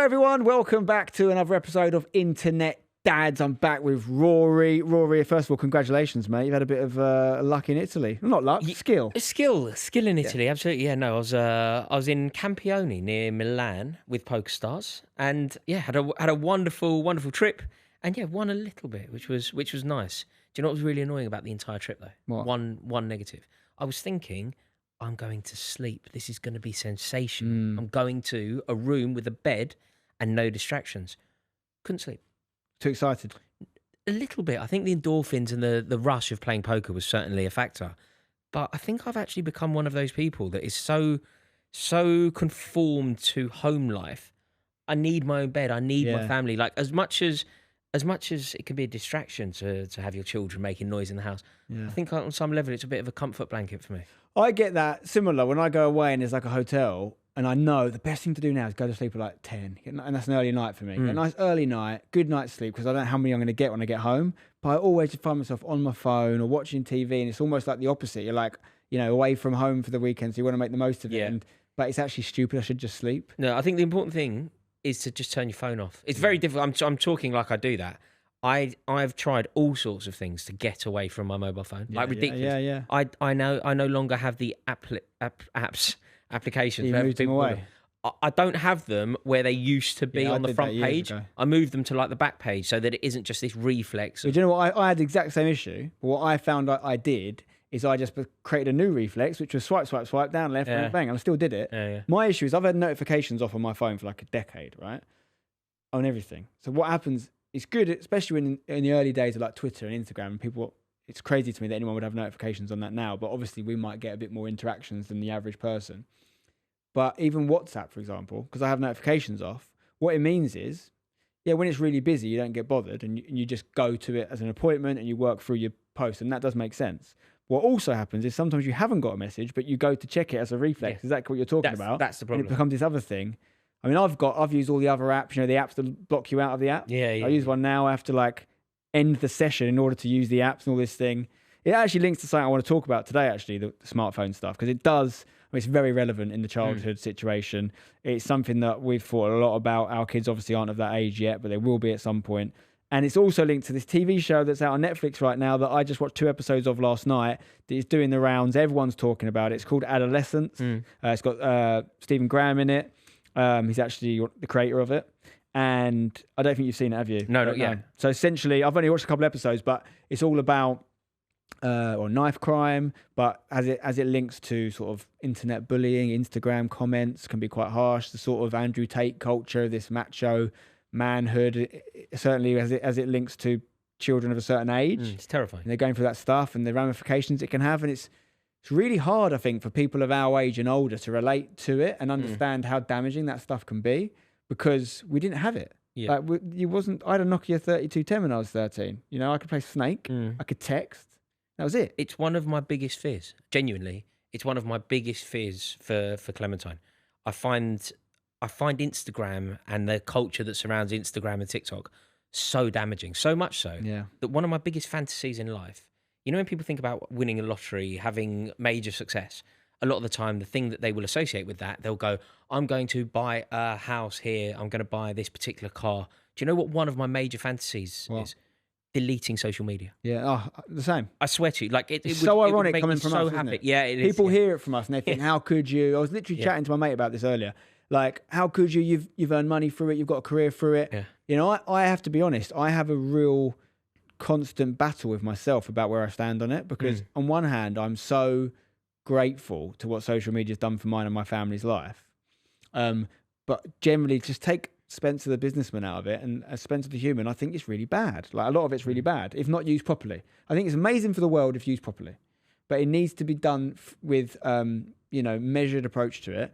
everyone. Welcome back to another episode of Internet Dads. I'm back with Rory. Rory, first of all, congratulations, mate. You've had a bit of luck in Italy. Well, not luck, skill. Skill in Italy, absolutely. Yeah, no, I was in Campione near Milan with PokerStars, and yeah, had a wonderful trip, and yeah, won a little bit, which was nice. Do you know what was really annoying about the entire trip though? What? One negative. I was thinking, I'm going to sleep. This is going to be sensational. I'm going to a room with a bed and no distractions. Couldn't sleep. Too excited. A little bit. I think the endorphins and the rush of playing poker was certainly a factor. But I think I've actually become one of those people that is so conformed to home life. I need my own bed. I need my family. Like as much as it can be a distraction to have your children making noise in the house, I think on some level it's a bit of a comfort blanket for me. I get that similar when I go away and there's like a hotel and I know the best thing to do now is go to sleep at like 10. And that's an early night for me. A nice early night, good night's sleep because I don't know how many I'm going to get when I get home. But I always just find myself on my phone or watching TV and it's almost like the opposite. You're like, away from home for the weekend, so you want to make the most of it. But it's actually stupid. I should just sleep. No, I think the important thing is to just turn your phone off. It's very difficult. I'm talking like I do that. I've tried all sorts of things to get away from my mobile phone, like ridiculous. Yeah. I no longer have the applications. You moved them away. I don't have them where they used to be on the front page. I moved them to like the back page so that it isn't just this reflex. But you know what? I had the exact same issue. What I found I did is I just created a new reflex, which was swipe, down, left, right, bang, and I still did it. My issue is I've had notifications off on my phone for like a decade, right? On everything. So what happens? It's good, especially in the early days of like Twitter and Instagram, and people. It's crazy to me that anyone would have notifications on that now, but obviously we might get a bit more interactions than the average person. But even WhatsApp, for example, because I have notifications off, what it means is, when it's really busy, you don't get bothered and you just go to it as an appointment and you work through your post, and that does make sense. What also happens is sometimes you haven't got a message, but you go to check it as a reflex. Is exactly what you're talking about. That's the problem. And it becomes this other thing. I mean, I've used all the other apps, the apps that block you out of the app. Yeah. I use one now. I have to like end the session in order to use the apps and all this thing. It actually links to something I want to talk about today, actually, the smartphone stuff, because it does. It's very relevant in the childhood situation. It's something that we've thought a lot about. Our kids obviously aren't of that age yet, but they will be at some point. And it's also linked to this TV show that's out on Netflix right now that I just watched 2 episodes of last night. That is doing the rounds. Everyone's talking about it. It's called Adolescence. It's got Stephen Graham in it. He's actually the creator of it. And I don't think you've seen it, have you? No, not yet. So essentially, I've only watched a couple of episodes, but it's all about knife crime, but as it links to sort of internet bullying, Instagram comments can be quite harsh. The sort of Andrew Tate culture, this macho manhood, certainly as it links to children of a certain age. It's terrifying. And they're going through that stuff and the ramifications it can have, and it's really hard, I think, for people of our age and older to relate to it and understand how damaging that stuff can be because we didn't have it. Yeah. Like I had a Nokia 3210 when I was 13. I could play Snake, I could text. That was it. It's one of my biggest fears. Genuinely, it's one of my biggest fears for Clementine. I find Instagram and the culture that surrounds Instagram and TikTok so damaging, so much so that one of my biggest fantasies in life, when people think about winning a lottery, having major success, a lot of the time the thing that they will associate with that, they'll go, I'm going to buy a house here, I'm going to buy this particular car. Do you know what one of my major fantasies is? Deleting social media. Yeah, the same. I swear to you, like it's so ironic coming from us. Isn't it? Yeah, it is. People hear it from us and they think, "How could you?" I was literally chatting to my mate about this earlier. Like, how could you? You've earned money through it. You've got a career through it. Yeah. I have to be honest. I have a real constant battle with myself about where I stand on it because on one hand, I'm so grateful to what social media has done for mine and my family's life. But generally, just take Spencer the businessman out of it and Spencer the human, I think it's really bad. Like a lot of it's really bad if not used properly. I think it's amazing for the world if used properly, but it needs to be done with measured approach to it,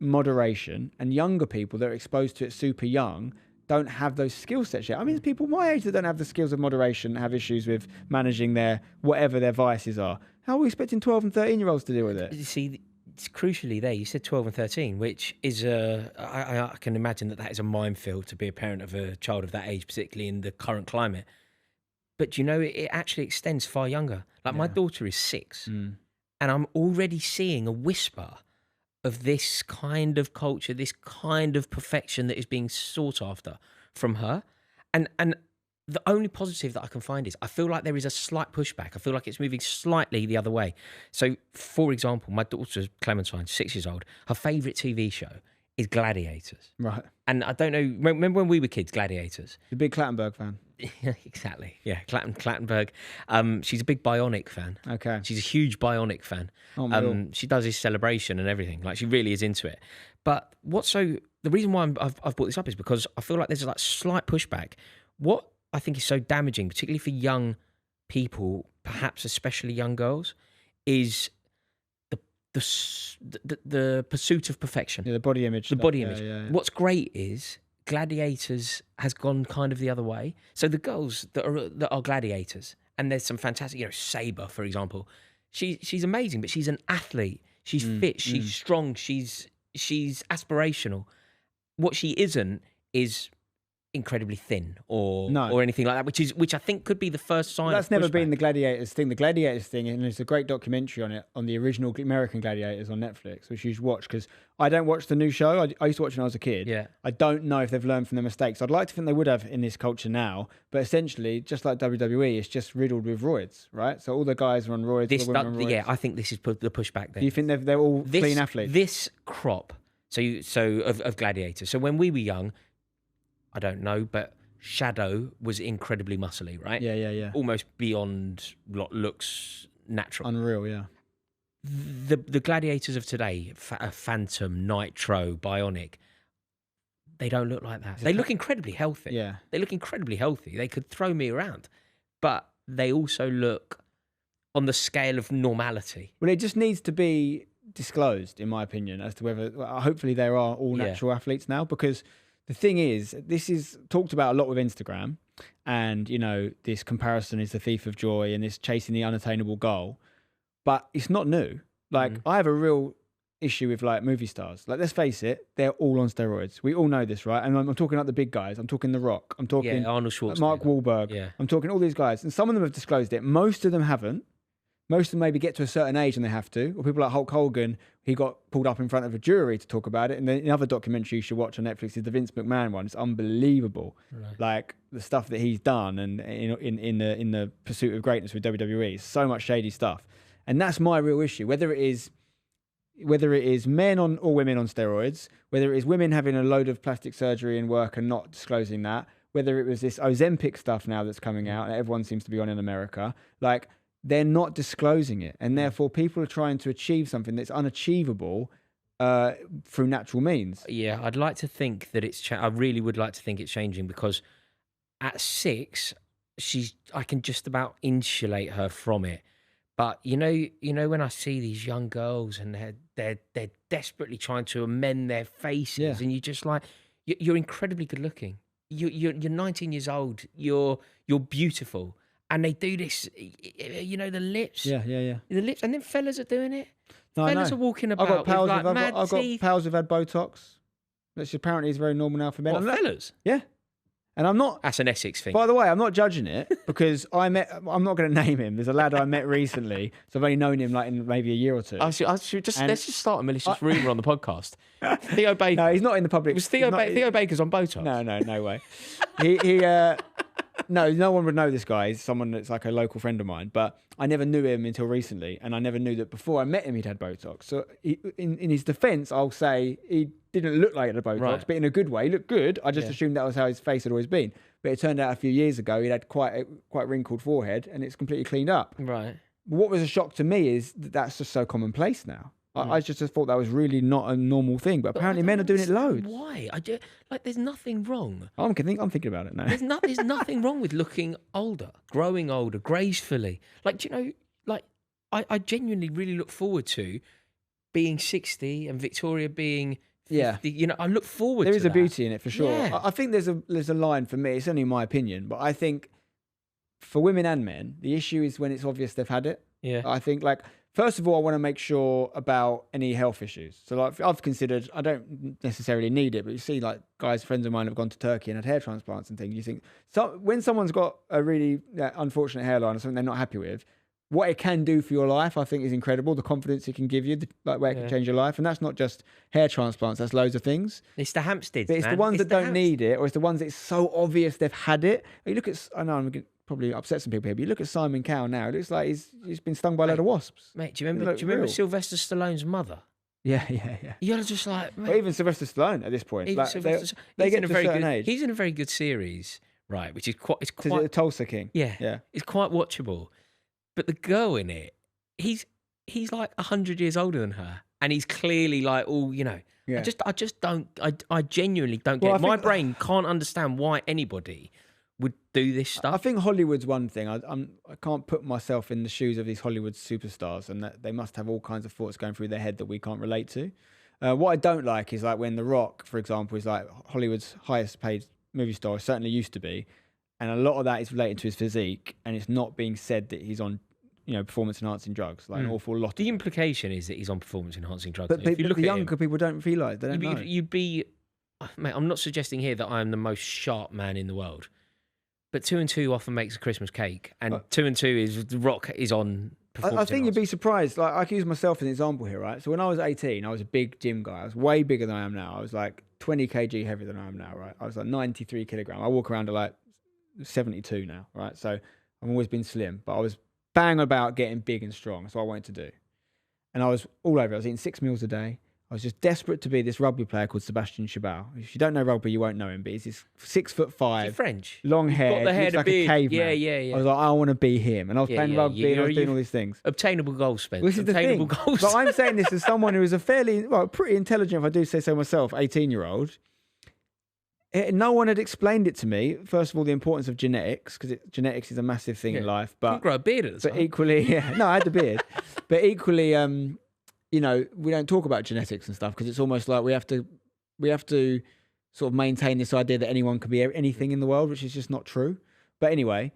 moderation, and younger people that are exposed to it super young don't have those skill sets yet. I mean, there's people my age that don't have the skills of moderation, have issues with managing their whatever their vices are. How are we expecting 12 and 13-year-olds to deal with it? You see, it's crucially there. You said 12 and 13, which is I can imagine that is a minefield to be a parent of a child of that age, particularly in the current climate. But it actually extends far younger. Like my daughter is 6, and I'm already seeing a whisper of this kind of culture, this kind of perfection that is being sought after from her. And the only positive that I can find is I feel like there is a slight pushback. I feel like it's moving slightly the other way. So, for example, my daughter Clementine, 6 years old, her favourite TV show is Gladiators. Right. And I don't know, remember when we were kids, Gladiators? You're a big Clattenburg fan. Exactly. Yeah, Clattenburg. She's a big Bionic fan. Okay. She's a huge Bionic fan. Oh, she does his celebration and everything. Like, she really is into it. But the reason why I've brought this up is because I feel like there's like slight pushback. What I think is so damaging, particularly for young people, perhaps especially young girls, is the pursuit of perfection. Yeah, the body image. The stuff. body image. Yeah. What's great is Gladiators has gone kind of the other way. So the girls that are gladiators, and there's some fantastic, Saber, for example. She's amazing, but she's an athlete. She's fit. She's strong. She's aspirational. What she isn't is incredibly thin or anything like that, which I think could be the first sign. That's of never pushback. been the Gladiators thing. The Gladiators thing, and there's a great documentary on it, on the original American Gladiators on Netflix, which you should watch, because I don't watch the new show. I used to watch when I was a kid. Yeah. I don't know if they've learned from their mistakes. I'd like to think they would have in this culture now, but essentially, just like WWE, it's just riddled with roids, right? So all the guys are on roids, all the women are on roids. Yeah, I think this is the pushback there. Do you think they're all clean athletes? This crop, of gladiators. So when we were young, I don't know, but Shadow was incredibly muscly, right? Yeah. Almost beyond what looks natural. Unreal, yeah. The gladiators of today, Phantom, Nitro, Bionic, they don't look like that. They look incredibly healthy. Yeah. They look incredibly healthy. They could throw me around. But they also look on the scale of normality. Well, it just needs to be disclosed, in my opinion, as to whether, hopefully there are all natural athletes now, because the thing is, this is talked about a lot with Instagram, and, this comparison is the thief of joy and this chasing the unattainable goal, but it's not new. Like, I have a real issue with, like, movie stars. Like, let's face it, they're all on steroids. We all know this, right? And I'm talking about the big guys. I'm talking The Rock. I'm talking Arnold Schwarzenegger. Mark Wahlberg. Yeah. I'm talking all these guys. And some of them have disclosed it. Most of them haven't. Most of them maybe get to a certain age and they have to. Or people like Hulk Hogan, he got pulled up in front of a jury to talk about it. And then another documentary you should watch on Netflix is the Vince McMahon one. It's unbelievable, like the stuff that he's done, and in the pursuit of greatness with WWE. So much shady stuff, and that's my real issue. Whether it is men on or women on steroids, whether it is women having a load of plastic surgery and work and not disclosing that, whether it was this Ozempic stuff now that's coming out and everyone seems to be on in America, like, they're not disclosing it, and therefore people are trying to achieve something that's unachievable through natural means. Yeah, I'd like to think that I really would like to think it's changing, because at 6, I can just about insulate her from it. But you know when I see these young girls and they're desperately trying to amend their faces, and you're just like, you're incredibly good looking. You're 19 years old. You're beautiful. And they do this, the lips. Yeah. The lips, and then fellas are doing it. No, fellas are walking about I've got with like mad teeth. got pals who've had Botox, which apparently is very normal now for men. What, fellas? Yeah. And I'm not... That's an Essex thing. By the way, I'm not judging it, because I'm not going to name him. There's a lad I met recently, so I've only known him like in maybe a year or two. Let's just start a malicious rumour on the podcast. Theo Baker. No, he's not in the public. Was Theo Baker's on Botox? No way. No one would know this guy. He's someone that's like a local friend of mine, but I never knew him until recently, and I never knew that before I met him he'd had Botox. So in his defence, I'll say he didn't look like he had Botox, but in a good way. He looked good. I just assumed that was how his face had always been. But it turned out a few years ago he'd had quite wrinkled forehead, and it's completely cleaned up. Right. What was a shock to me is that's just so commonplace now. I just thought that was really not a normal thing, but apparently men are doing it loads. Why? There's nothing wrong. I'm thinking about it now. There's nothing wrong with looking older, growing older, gracefully. I genuinely really look forward to being 60 and Victoria being 50. Yeah. I look forward to There is a beauty in it for sure. Yeah. I think there's a line for me. It's only my opinion, but I think for women and men, the issue is when it's obvious they've had it. Yeah. I think, like, first of all, I want to make sure about any health issues. So, like, I've considered, I don't necessarily need it, but you see, like, friends of mine have gone to Turkey and had hair transplants and things. You think, so when someone's got a really unfortunate hairline or something they're not happy with, what it can do for your life, I think, is incredible. The confidence it can give you, like where it can change your life. And that's not just hair transplants, that's loads of things. It's the Hampsteads, but it's the ones that don't need it, or it's the ones that it's so obvious they've had it. You look at, I know I'm going to probably upset some people here, but you look at Simon Cowell now, it looks like he's been stung by a load of wasps. Mate, do you remember Sylvester Stallone's mother? Yeah. You're just like... Well, even Sylvester Stallone at this point. Like, they get to a certain age. He's in a very good series, right, which is quite... It's quite the Tulsa King. Yeah. It's quite watchable. But the girl in it, he's like 100 years older than her, and he's clearly like all, you know. Yeah. I just don't. I genuinely don't get it. My brain can't understand why anybody would do this stuff. I think Hollywood's one thing. I can't put myself in the shoes of these Hollywood superstars, and that they must have all kinds of thoughts going through their head that we can't relate to. What I don't like is like when The Rock, for example, is like Hollywood's highest paid movie star, certainly used to be, and a lot of that is related to his physique, and it's not being said that he's on, performance enhancing drugs, like an awful lot. The implication is that he's on performance enhancing drugs. But if you look at younger people don't realise, they don't know. Mate, I'm not suggesting here that I'm the most sharp man in the world, but 2 and 2 often makes a Christmas cake, and 2 and 2 is The Rock is on performance. I think you'd be surprised. Like, I can use myself as an example here, right? So when I was 18, I was a big gym guy. I was way bigger than I am now. I was like 20 kg heavier than I am now, right? I was like 93 kilograms. I walk around at like 72 now, right? So I've always been slim, but I was bang about getting big and strong. That's what I wanted to do. And I was all over. I was eating 6 meals a day. I was just desperate to be this rugby player called Sebastian Chabal. If you don't know rugby, you won't know him, but he's this 6'5", French, long hair, got the hair, looks like beard. a caveman. Yeah. I was like, I want to be him, and I was playing rugby, and I was doing all these things. Obtainable goals, Spence. This is obtainable the thing. goals. But I'm saying this as someone who is a pretty intelligent, if I do say so myself, 18-year-old. No one had explained it to me. First of all, the importance of genetics, because genetics is a massive thing in life. But you grow a beard at the time. But equally, no, I had the beard. But equally, we don't talk about genetics and stuff because it's almost like we have to sort of maintain this idea that anyone can be anything in the world, which is just not true. But anyway,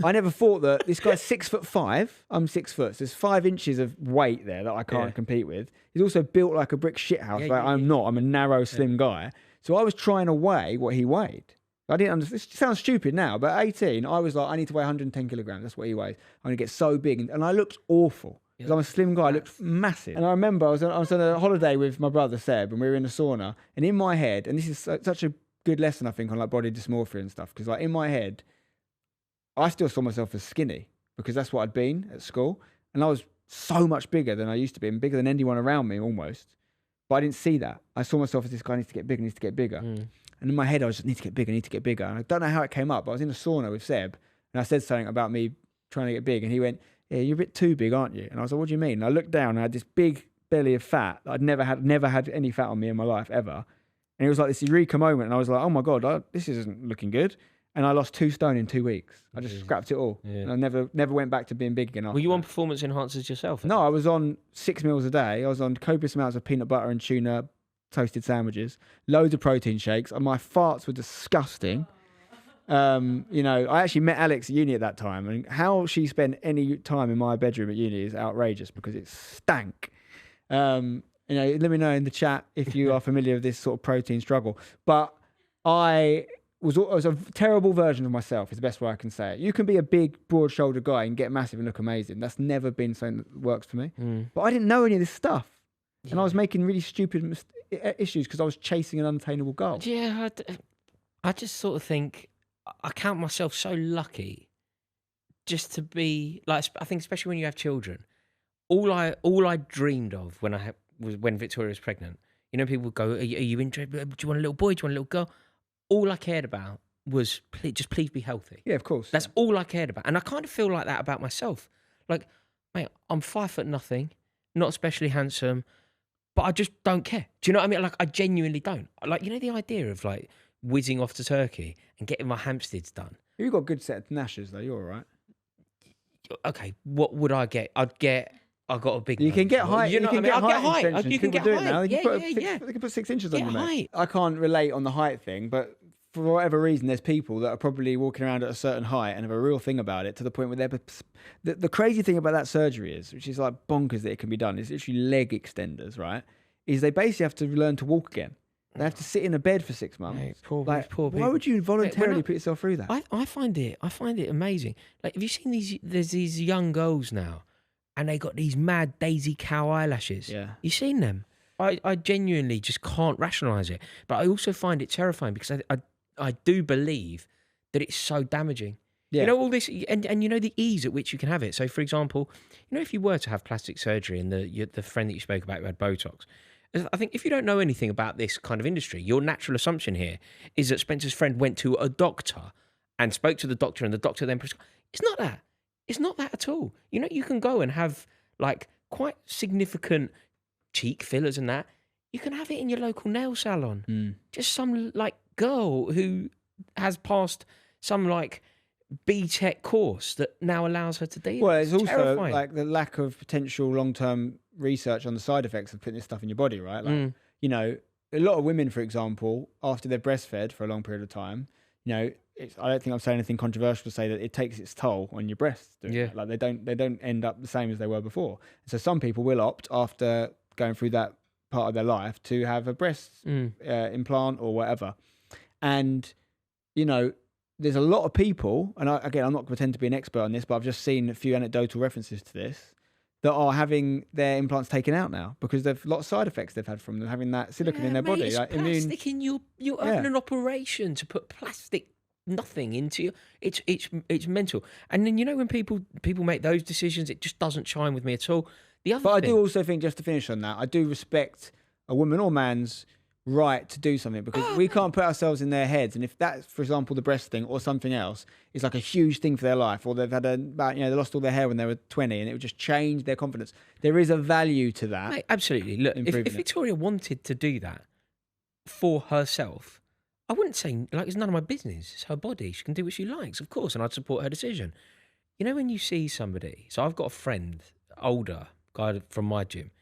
I never thought that this guy's 6'5". I'm 6 foot. So there's 5 inches of weight there that I can't compete with. He's also built like a brick shithouse. I'm not. I'm a narrow, slim guy. So I was trying to weigh what he weighed. I didn't understand. This sounds stupid now, but at 18, I was like, I need to weigh 110 kilograms. That's what he weighs. I'm going to get so big. And I looked awful. Because I'm a slim guy, I looked massive. And I remember I was on a holiday with my brother Seb, and we were in a sauna. And in my head, and this is such a good lesson, I think, on like body dysmorphia and stuff. Because like in my head, I still saw myself as skinny because that's what I'd been at school. And I was so much bigger than I used to be, and bigger than anyone around me almost. But I didn't see that. I saw myself as this guy needs to get bigger. And in my head, I was just, need to get bigger. And I don't know how it came up, but I was in a sauna with Seb, and I said something about me trying to get big. And he went, yeah, you're a bit too big, aren't you? And I was like, what do you mean? And I looked down, and I had this big belly of fat. I'd never had any fat on me in my life, ever. And it was like this eureka moment. And I was like, oh my God, this isn't looking good. And I lost 2 stone in 2 weeks. I just scrapped it all. Yeah. And I never went back to being big again. Were you on performance enhancers yourself? No, I was on 6 meals a day. I was on copious amounts of peanut butter and tuna, toasted sandwiches, loads of protein shakes, and my farts were disgusting. I actually met Alex at uni at that time, and how she spent any time in my bedroom at uni is outrageous because it stank. Let me know in the chat if you are familiar with this sort of protein struggle. But I was a terrible version of myself, is the best way I can say it. You can be a big, broad-shouldered guy and get massive and look amazing. That's never been something that works for me. But I didn't know any of this stuff. Yeah. And I was making really stupid issues because I was chasing an unattainable goal. Yeah, I just sort of think, I count myself so lucky just to be, like, I think especially when you have children, all I dreamed of was when Victoria was pregnant. People would go, are you interested? Do you want a little boy? Do you want a little girl? All I cared about was please be healthy. Yeah, of course. That's all I cared about. And I kind of feel like that about myself. Like, mate, I'm 5 foot nothing, not especially handsome, but I just don't care. Do you know what I mean? Like, I genuinely don't. Like, the idea of like whizzing off to Turkey and getting my Hampsteads done. You've got a good set of gnashes though, you're all right. Okay, what would I get? I got a big. You can get height. You can get height. You can get height. Now. They can put 6 inches on you, mate. I can't relate on the height thing, but for whatever reason, there's people that are probably walking around at a certain height and have a real thing about it to the point where the crazy thing about that surgery is, which is like bonkers that it can be done, is literally leg extenders, right? Is they basically have to learn to walk again. They have to sit in a bed for 6 months. Mate, poor Why people. would you voluntarily put yourself through that? I find it amazing. Like, have you seen there's these young girls now, and they got these mad Daisy cow eyelashes. Yeah. You seen them? I genuinely just can't rationalise it. But I also find it terrifying because I do believe that it's so damaging. Yeah. You know, all this, and you know the ease at which you can have it. So, for example, you know, if you were to have plastic surgery, and the friend that you spoke about who had Botox, I think if you don't know anything about this kind of industry, your natural assumption here is that Spencer's friend went to a doctor and spoke to the doctor, and the doctor then prescribed. It's not that. It's not that at all. You know, you can go and have like quite significant cheek fillers and that. You can have it in your local nail salon. Just some like girl who has passed some like B-Tech course that now allows her to do it. Well, it's also terrifying. like the lack of potential long-term research on the side effects of putting this stuff in your body, right? Like, you know, a lot of women, for example, after they've breastfed for a long period of time, you know, I don't think I'm saying anything controversial to say that it takes its toll on your breasts. Yeah. Like they don't end up the same as they were before. So some people will opt after going through that part of their life to have a breast implant or whatever. And, you know, there's a lot of people, and I'm not going to pretend to be an expert on this, but I've just seen a few anecdotal references to this, that are having their implants taken out now because they've a lot of side effects they've had from them having that silicone in their body. It's like plastic in you're having an operation to put plastic nothing into you. It's mental. And then, you know, when people make those decisions, it just doesn't chime with me at all. But I do also think, just to finish on that, I do respect a woman or man's right to do something, because we can't put ourselves in their heads. And if that's, for example, the breast thing or something else is like a huge thing for their life, or they've had they lost all their hair when they were 20 and it would just change their confidence. There is a value to that. Mate, absolutely. Look, if Victoria wanted to do that for herself, I wouldn't say, like, it's none of my business. It's her body. She can do what she likes, of course, and I'd support her decision. You know, when you see somebody, so I've got a friend, older guy from my gym,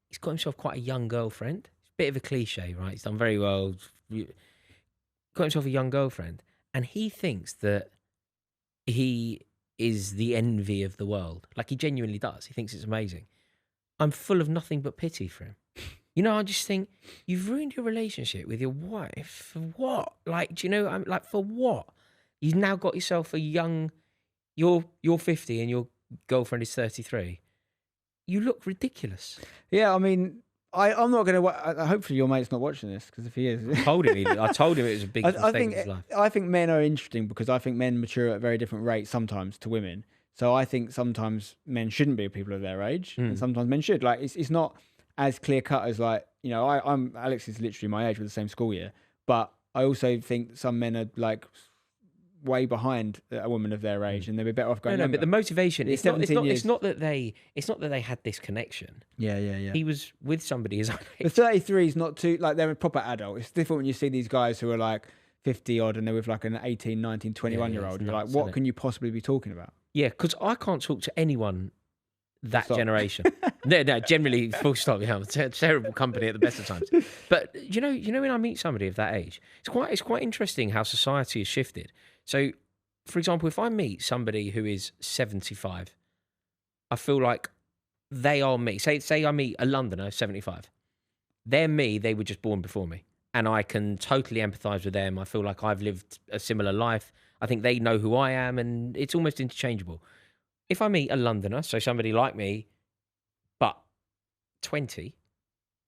he's got himself quite a young girlfriend. Bit of a cliche, right? He's done very well. Got himself a young girlfriend, and he thinks that he is the envy of the world. Like, he genuinely does. He thinks it's amazing. I'm full of nothing but pity for him. You know, I just think, you've ruined your relationship with your wife. For what? Like, do you know? I'm like, for what? You've now got yourself a young. You're 50 and your girlfriend is 33. You look ridiculous. Yeah, I mean, I'm not going to. Hopefully, your mate's not watching this, because if he is, I told him it was a big mistake in his life. I think men are interesting because I think men mature at very different rates sometimes to women. So I think sometimes men shouldn't be people of their age, and sometimes men should. Like, it's not as clear cut as, like, you know, I'm Alex is literally my age with the same school year, but I also think some men are like way behind a woman of their age, and they'd be better off going. No, but the motivation it's not that they had this connection. Yeah. He was with somebody his own age. The 33 is not too, like, they're a proper adult. It's different when you see these guys who are like 50 odd and they're with like an 18, 19, 21 year old. You're like, what can you possibly be talking about? Yeah, because I can't talk to anyone that generation. No, generally, full stop. Yeah, terrible company at the best of times. But you know, when I meet somebody of that age, it's quite interesting how society has shifted. So, for example, if I meet somebody who is 75, I feel like they are me. Say I meet a Londoner, 75. They're me. They were just born before me, and I can totally empathise with them. I feel like I've lived a similar life. I think they know who I am, and it's almost interchangeable. If I meet a Londoner, so somebody like me, but 20,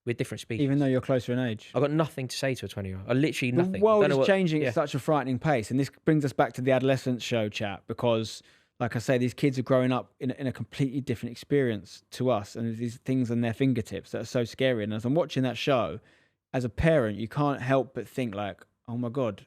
we're different species. Even though you're closer in age. I've got nothing to say to a 20-year-old. Literally nothing. The world is changing at such a frightening pace. And this brings us back to the Adolescence show chat, because, like I say, these kids are growing up in a completely different experience to us. And there's these things on their fingertips that are so scary. And as I'm watching that show, as a parent, you can't help but think, like, oh my God.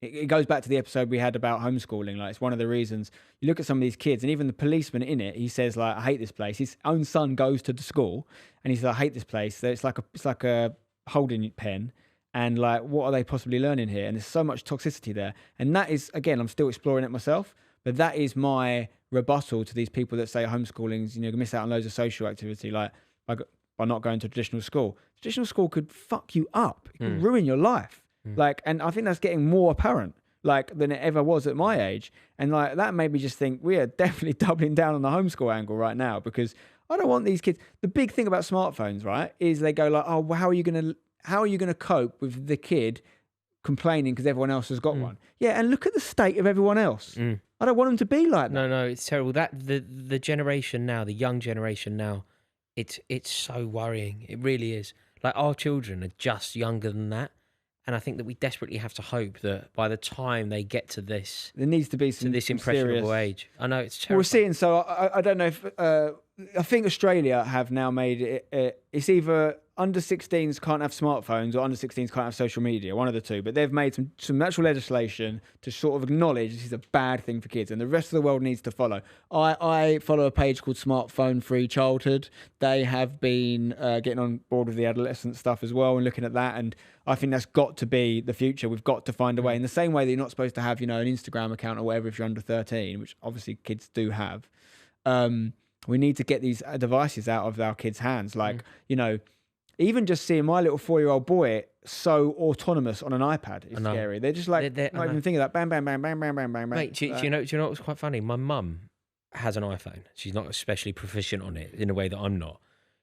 It goes back to the episode we had about homeschooling. Like, it's one of the reasons you look at some of these kids, and even the policeman in it, he says, like, I hate this place. His own son goes to the school and he says, I hate this place. So it's like a holding pen, and like, what are they possibly learning here? And there's so much toxicity there. And that is, again, I'm still exploring it myself, but that is my rebuttal to these people that say homeschooling's, you know, miss out on loads of social activity, like by not going to traditional school. Traditional school could fuck you up. It could ruin your life. Like, and I think that's getting more apparent, like, than it ever was at my age. And like, that made me just think we are definitely doubling down on the homeschool angle right now, because I don't want these kids. The big thing about smartphones, right, is they go like, oh, well, how are you going to how are you going to cope with the kid complaining because everyone else has got one? Yeah, and look at the state of everyone else. I don't want them to be like that. No, it's terrible. That the generation now, the young generation now, it's so worrying. It really is. Like, our children are just younger than that. And I think that we desperately have to hope that by the time they get to this, there needs to be some this impressionable age. I know it's terrible. We're seeing. So I don't know if I think Australia have now made it. It's either under 16s can't have smartphones or under 16s can't have social media. One of the two. But they've made some actual legislation to sort of acknowledge this is a bad thing for kids, and the rest of the world needs to follow. I follow a page called Smartphone Free Childhood. They have been getting on board with the adolescent stuff as well and looking at that. And I think that's got to be the future. We've got to find a way. In the same way that you're not supposed to have, an Instagram account or whatever if you're under 13, which obviously kids do have. We need to get these devices out of our kids' hands. Like, even just seeing my little 4-year-old boy so autonomous on an iPad is scary. They're just like, not even thinking that. Bam, bam, bam, bam, bam, bam, bam. Mate, do you know what was quite funny? My mum has an iPhone. She's not especially proficient on it in a way that I'm not.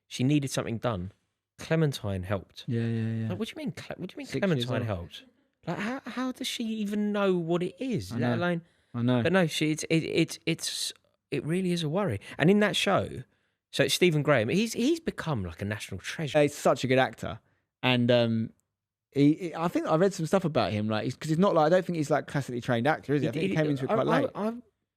She needed something done. Clementine helped. Yeah. Like, what do you mean Clementine helped? Like, how does she even know what it is? I know. But no, it really is a worry. And in that show, so it's Stephen Graham. He's become like a national treasure. He's such a good actor, and I think I read some stuff about him, like, because he's not like, I don't think he's like classically trained actor, is he? I think he came into it quite late.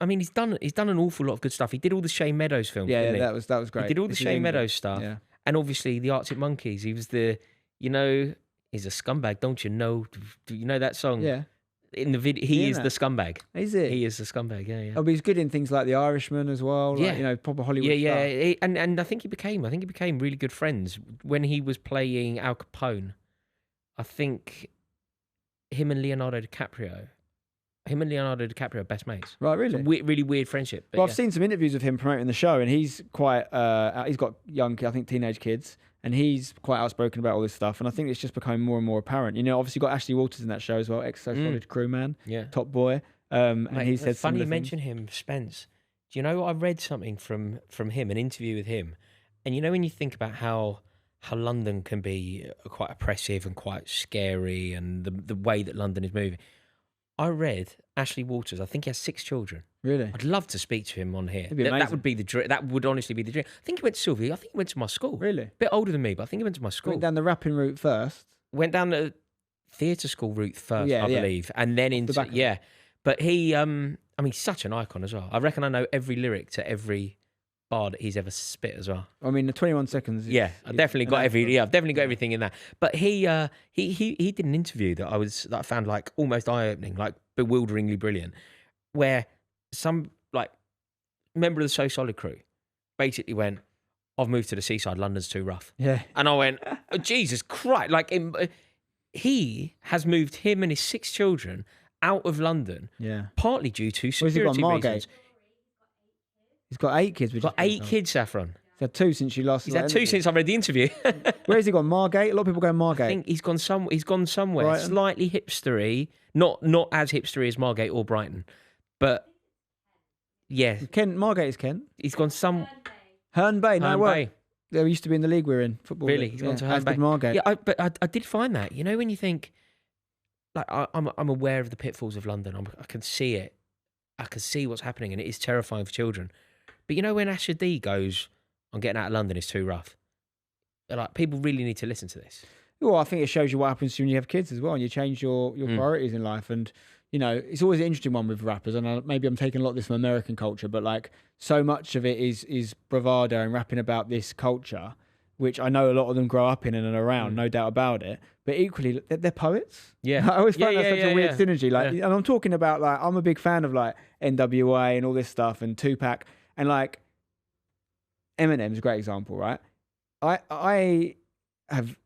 I mean, he's done an awful lot of good stuff. He did all the Shane Meadows films. Yeah, that was great. He did all the Shane Meadows stuff, and obviously the Arctic Monkeys. He was he's a scumbag, don't you know? Do you know that song? Yeah. In the video, he is the scumbag. Is it? He is the scumbag. Yeah. Oh, but he's good in things like The Irishman as well. Like, proper Hollywood stuff. Yeah. And I think he became really good friends when he was playing Al Capone. I think him and Leonardo DiCaprio are best mates. Right, really? Really weird friendship. Well, I've seen some interviews of him promoting the show, and he's quite. He's got young, I think, teenage kids. And he's quite outspoken about all this stuff. And I think it's just becoming more and more apparent. Obviously got Ashley Walters in that show as well, ex-Solid crewman, top boy. And mate, he said funny you mention him, Spence. Do you know, I read something from him, an interview with him. And when you think about how London can be quite oppressive and quite scary, and the way that London is moving. I read Ashley Walters. I think he has 6 children. Really? I'd love to speak to him on here. That would be the dream. That would honestly be the dream. I think he went to Sylvie. I think he went to my school. Really? A bit older than me, but I think he went to my school. Went down the rapping route first. Went down the theatre school route first, I believe, and then into But he, he's such an icon as well. I reckon I know every lyric to every bar that he's ever spit as well. I mean, the 21 seconds. I've definitely got everything in that. But he did an interview that I found like almost eye-opening, like bewilderingly brilliant, where some like member of the So Solid crew basically went, "I've moved to the seaside. London's too rough." Yeah, and I went, oh, "Jesus Christ!" Like he has moved him and his 6 children out of London. Yeah, partly due to security reasons. He's got 8 kids. He's got 8 kids, Saffron. He's had 2 since you last. He's had 2 since I read the interview. Where has he gone? Margate. A lot of people go Margate. I think he's gone somewhere Brighton. Slightly hipstery, not as hipstery as Margate or Brighton, but yeah. Kent. Margate is Kent. He's gone Herne Bay. No, Herne Bay. They used to be in the league we're in football. Really, he's gone to Herne Bay. Margate. Yeah, but I did find that. When you think, like, I'm aware of the pitfalls of London. I can see it. I can see what's happening, and it is terrifying for children. But when Asher D goes, "I'm getting out of London, it's too rough." Like, people really need to listen to this. Well, I think it shows you what happens when you have kids as well, and you change your priorities in life. And it's always an interesting one with rappers. And maybe I'm taking a lot of this from American culture, but like, so much of it is bravado and rapping about this culture, which I know a lot of them grow up in and around, no doubt about it. But equally, they're poets. Yeah, I always find that such a weird synergy. Like, and I'm talking about, like, I'm a big fan of like NWA and all this stuff, and Tupac, and like Eminem's a great example, right? I have,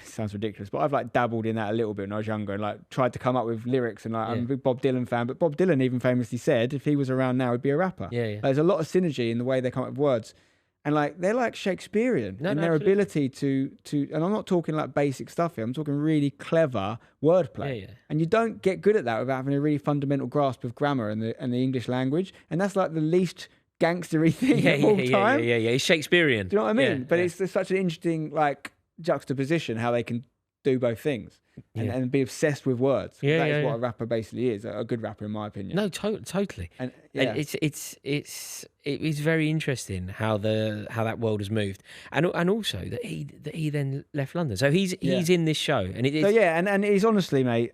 sounds ridiculous, but I've like dabbled in that a little bit when I was younger, and like tried to come up with lyrics, and like I'm a big Bob Dylan fan, but Bob Dylan even famously said if he was around now, he'd be a rapper. Like, there's a lot of synergy in the way they come up with words. And like, they're like Shakespearean in their ability to, and I'm not talking like basic stuff here, I'm talking really clever wordplay. And you don't get good at that without having a really fundamental grasp of grammar and the English language. And that's like the least gangstery thing of all time. It's Shakespearean. Do you know what I mean? But it's such an interesting like juxtaposition, how they can do both things and be obsessed with words. That is what a rapper basically is, a good rapper in my opinion. No, totally. And it is very interesting how that world has moved, and also that he then left London. So he's in this show, and it is. So and it's honestly, mate,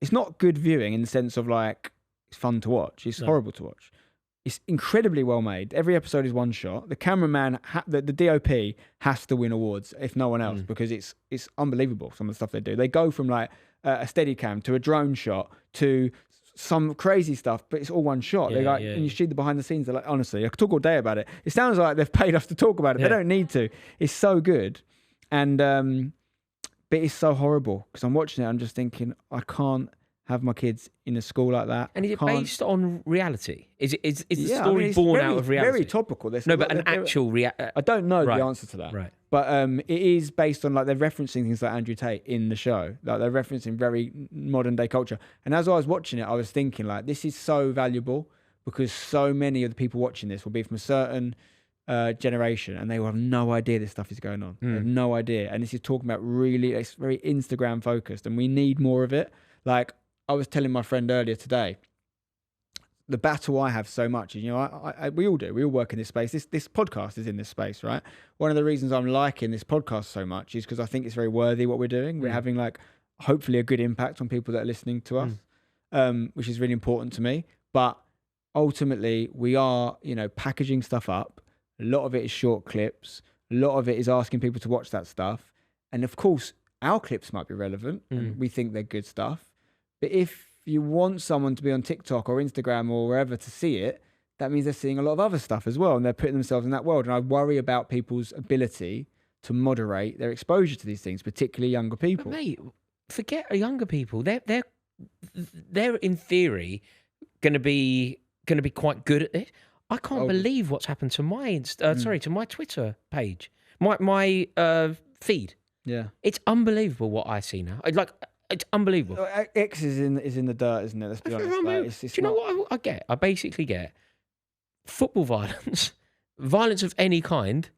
it's not good viewing in the sense of like it's fun to watch. It's horrible to watch. It's incredibly well made. Every episode is one shot. The cameraman, the DOP has to win awards, if no one else, because it's unbelievable, some of the stuff they do. They go from like a steady cam to a drone shot to some crazy stuff, but it's all one shot. And you see the behind the scenes, they're like, honestly, I could talk all day about it. It sounds like they've paid us to talk about it. They don't need to. It's so good. And, but it's so horrible because I'm watching it. I'm just thinking, I can't have my kids in a school like that. And is it based on reality? Is the story born out of reality? Very topical. Actual reality. I don't know the answer to that. Right. But it is based on, like, they're referencing things like Andrew Tate in the show. Like, they're referencing very modern day culture. And as I was watching it, I was thinking, like, this is so valuable because so many of the people watching this will be from a certain generation and they will have no idea this stuff is going on. They have no idea. And this is talking about it's very Instagram focused and we need more of it. Like, I was telling my friend earlier today, the battle I have so much is, we all do. We all work in this space. This podcast is in this space, right? One of the reasons I'm liking this podcast so much is because I think it's very worthy what we're doing. We're having, like, hopefully a good impact on people that are listening to us, which is really important to me. But ultimately, we are, packaging stuff up. A lot of it is short clips. A lot of it is asking people to watch that stuff. And of course, our clips might be relevant and we think they're good stuff. But if you want someone to be on TikTok or Instagram or wherever to see it, that means they're seeing a lot of other stuff as well. And they're putting themselves in that world. And I worry about people's ability to moderate their exposure to these things, particularly younger people. But mate, forget younger people. They're in theory going to be quite good at this. I can't believe what's happened to my to my Twitter page, my feed. Yeah, it's unbelievable what I see now. It's unbelievable. X is in the dirt, isn't it? Let's be honest. Do you know what I get? I basically get football violence, violence of any kind,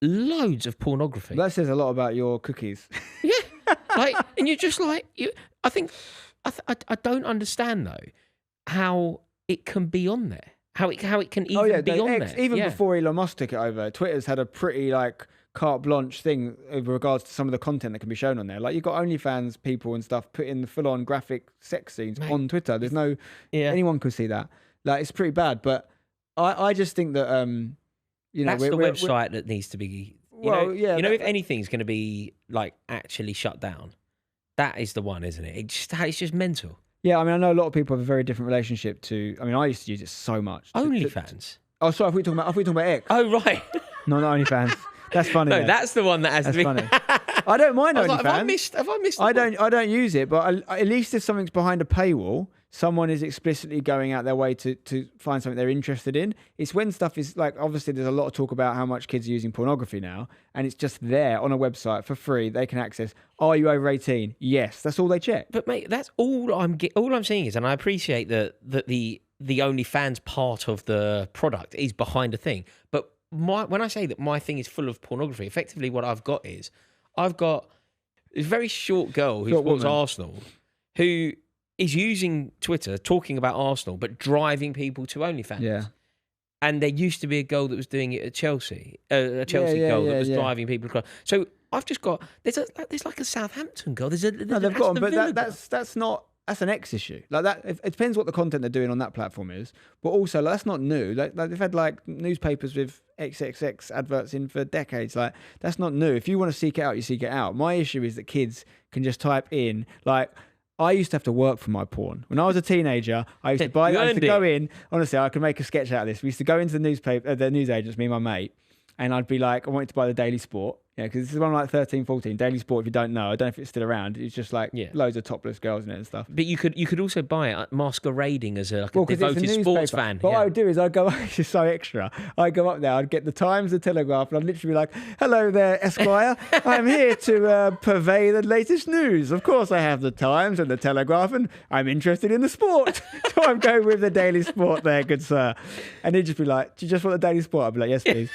loads of pornography. That says a lot about your cookies. Yeah, and you're just like, I don't understand though how it can be on there. How it can even be on there. Even before Elon Musk took it over, Twitter's had a pretty carte blanche thing with regards to some of the content that can be shown on there. Like, you've got OnlyFans people and stuff putting the full-on graphic sex scenes on Twitter. There's no anyone could see that. Like, it's pretty bad. But I just think that that's the website that needs to be. If anything's going to be actually shut down, that is the one, isn't it? It's just mental. Yeah, I mean, I know a lot of people have a very different relationship to. I mean, I used to use it so much. OnlyFans. Oh, sorry. I thought you were talking about X. Oh, right. No, not OnlyFans. That's funny. No, that's the one that has to be. Funny. I don't mind OnlyFans. Have I missed? I don't use it, but at least if something's behind a paywall, someone is explicitly going out their way to find something they're interested in. It's when stuff is obviously there's a lot of talk about how much kids are using pornography now, and it's just there on a website for free. They can access. Are you over 18? Yes, that's all they check. But mate, that's all I'm seeing is, and I appreciate that the OnlyFans part of the product is behind a thing, but when I say that my thing is full of pornography, effectively what I've got this very short girl who supports Arsenal, who is using Twitter, talking about Arsenal, but driving people to OnlyFans. Yeah. And there used to be a girl that was doing it at Chelsea, a Chelsea girl that was driving people across. So I've just got there's a Southampton girl. There's they've got them, but that's not. That's an X issue. Like that, it depends what the content they're doing on that platform is. But also, that's not new. Like they've had newspapers with XXX adverts in for decades. Like, that's not new. If you want to seek it out, you seek it out. My issue is that kids can just type in I used to have to work for my porn. When I was a teenager, I used to go in. Honestly, I could make a sketch out of this. We used to go into the newspaper, the newsagents, me and my mate, and I'd be like, I wanted to buy the Daily Sport. Yeah, because this is when I'm 13, 14. Daily Sport, if you don't know, I don't know if it's still around. It's just loads of topless girls in it and stuff. But you could also buy it masquerading as a devoted sports fan. What I would do is I'd go, this is so extra. I'd go up there, I'd get the Times, the Telegraph, and I'd literally be like, hello there, Esquire. I'm here to purvey the latest news. Of course I have the Times and the Telegraph, and I'm interested in the sport. So I'm going with the Daily Sport there, good sir. And he'd just be like, do you just want the Daily Sport? I'd be like, yes, please.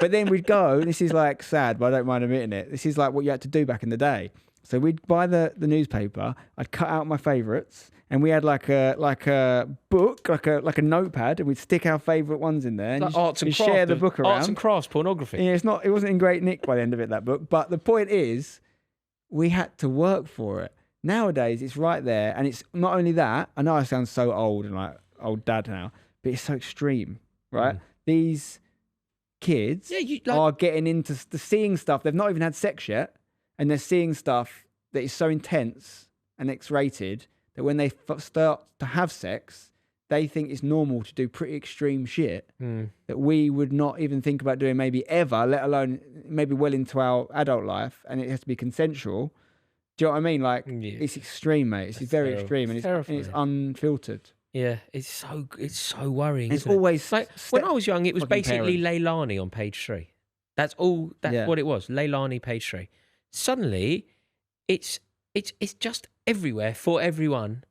But then we'd go, this is like sad, but I don't mind admitting it. This is like what you had to do back in the day. So we'd buy the newspaper, I'd cut out my favourites, and we had like a book, like a notepad, and we'd stick our favourite ones in there, and like arts and share the book around. Arts and crafts pornography. Yeah, it wasn't in great nick by the end of it, that book. But the point is, we had to work for it. Nowadays, it's right there, and it's not only that. I know I sound so old and like old dad now, but it's so extreme, right? These kids are getting into seeing stuff. They've not even had sex yet, and they're seeing stuff that is so intense and X-rated that when they start to have sex, they think it's normal to do pretty extreme shit that we would not even think about doing maybe ever, let alone maybe well into our adult life, and it has to be consensual. Do you know what I mean? Like, it's extreme, mate. It's very extreme, and it's unfiltered. Yeah, it's so worrying. It's always like when I was young, it was basically Leilani on page 3. That's all. That's what it was. Leilani page 3. Suddenly, it's just everywhere for everyone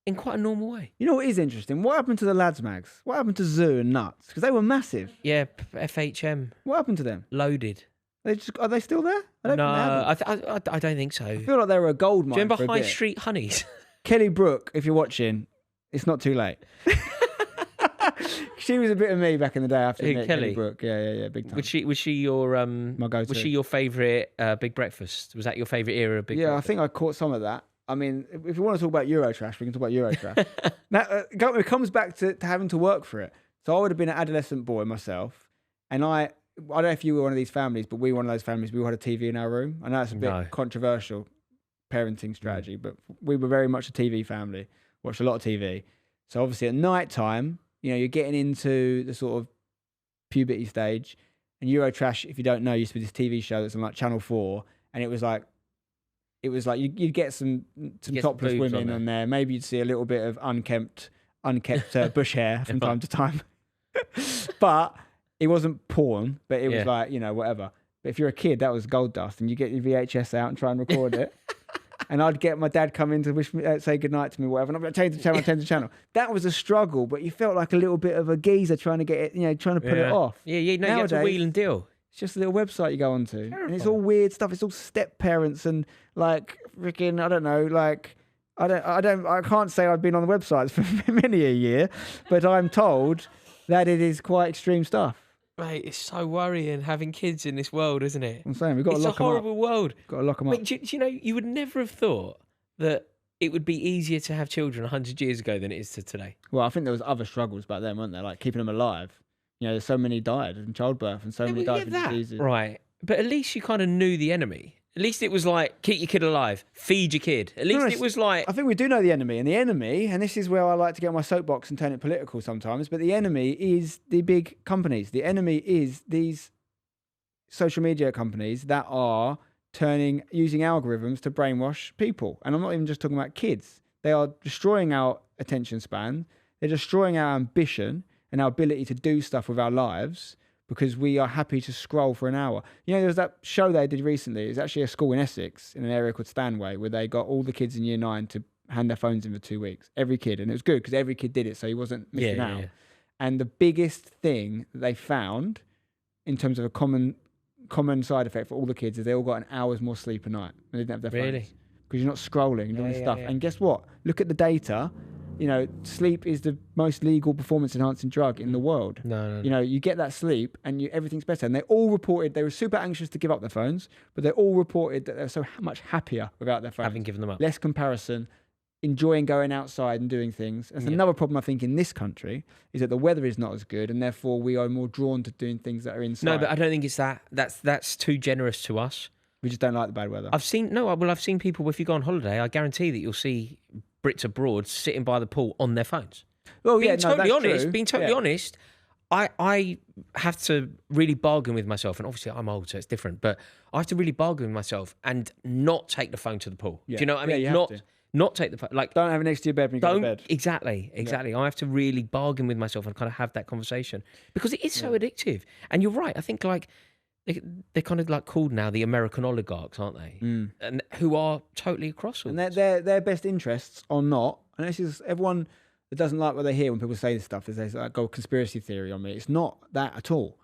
in quite a normal way. You know what is interesting? What happened to the lads mags? What happened to Zoo and Nuts? Because they were massive. Yeah, FHM. What happened to them? Loaded. Are they still there? I don't think so. I feel like they were a gold mine. Do you remember High Street Honeys? Kelly Brook, if you're watching, it's not too late. She was a bit of me back in the day. After Kelly Brook, yeah, big time. Was she your my go-to? Was she your favourite Big Breakfast? Was that your favourite era of Big Breakfast? Yeah, I think I caught some of that. I mean, if you want to talk about Eurotrash, we can talk about Eurotrash. Now, it comes back to having to work for it. So I would have been an adolescent boy myself, and I don't know if you were one of these families, but we were one of those families. We all had a TV in our room. I know it's a bit controversial parenting strategy, but we were very much a TV family. Watched a lot of TV. So obviously at night time, you're getting into the sort of puberty stage, and Eurotrash, if you don't know, used to be this TV show that's on like Channel 4, and it was like you'd get some topless women on there. Maybe you'd see a little bit of unkempt bush hair from time to time. But it wasn't porn, but it was like, whatever. But if you're a kid, that was gold dust, and you get your VHS out and try and record it. And I'd get my dad come in to wish me, say goodnight to me, whatever. And I'd be like, change the channel. That was a struggle, but you felt like a little bit of a geezer trying to get it, trying to put it off. Yeah, you have to wheel and deal. It's just a little website you go onto. Terrifying. And it's all weird stuff. It's all step parents and like freaking, I don't know, like I can't say I've been on the websites for many a year, but I'm told that it is quite extreme stuff. Mate, it's so worrying having kids in this world, isn't it? I'm saying we've got to lock them up. It's a horrible world. Got to lock them up. Do you know, you would never have thought that it would be easier to have children 100 years ago than it is to today. Well, I think there was other struggles back then, weren't there? Like keeping them alive. There's so many died in childbirth and so many died from diseases. Right. But at least you kind of knew the enemy. At least it was like, keep your kid alive, feed your kid. At least it was like... I think we do know the enemy. And the enemy, and this is where I like to get on my soapbox and turn it political sometimes, but the enemy is the big companies. The enemy is these social media companies that are using algorithms to brainwash people. And I'm not even just talking about kids. They are destroying our attention span. They're destroying our ambition and our ability to do stuff with our lives, because we are happy to scroll for an hour. There was that show they did recently. It's actually a school in Essex, in an area called Stanway, where they got all the kids in year 9 to hand their phones in for 2 weeks. Every kid. And it was good because every kid did it, so he wasn't missing out. Yeah. And the biggest thing that they found, in terms of a common side effect for all the kids, is they all got an hour's more sleep a night. They didn't have their phones. Really? Because you're not scrolling and doing stuff. Yeah. And guess what? Look at the data. Sleep is the most legal performance-enhancing drug in the world. No. You get that sleep and everything's better. And they all reported they were super anxious to give up their phones, but they all reported that they're so much happier without their phones. Having given them up. Less comparison, enjoying going outside and doing things. That's another problem, I think, in this country, is that the weather is not as good, and therefore we are more drawn to doing things that are inside. No, but I don't think it's that. That's too generous to us. We just don't like the bad weather. I've seen people, if you go on holiday, I guarantee that you'll see Brits abroad sitting by the pool on their phones. Well, being totally honest, I have to really bargain with myself, and obviously I'm old, so it's different, but I have to really bargain with myself and not take the phone to the pool. Yeah. Do you know what I mean? Not take the phone. Like, don't have it next to your bed when you go to bed. Exactly. Yeah. I have to really bargain with myself and kind of have that conversation, because it is so addictive. And you're right. I think like they're kind of like called now the American oligarchs, aren't they? And who are totally across all. And their best interests are not. And this is everyone that doesn't like what they hear when people say this stuff is they like go conspiracy theory on me. It's not that at all.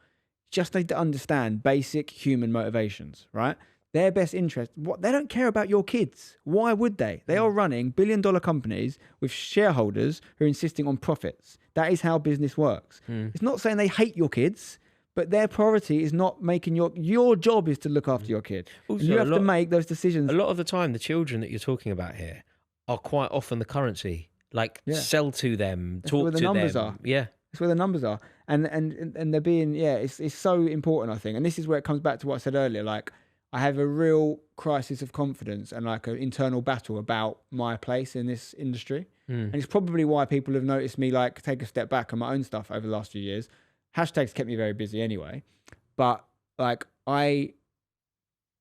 just need to understand basic human motivations, right? Their best interest, they don't care about your kids. Why would they? They are running billion-dollar companies with shareholders who are insisting on profits. That is how business works. It's not saying they hate your kids, but their priority is not making your job is to look after your kid. Also, you have to make those decisions. A lot of the time, the children that you're talking about here are quite often the currency. Like, sell to them, talk to them. That's where the numbers are. Yeah. That's where the numbers are. And they're being, it's so important, I think. And this is where it comes back to what I said earlier. Like, I have a real crisis of confidence and like an internal battle about my place in this industry. And it's probably why people have noticed me like take a step back on my own stuff over the last few years. Hashtags kept me very busy anyway. But like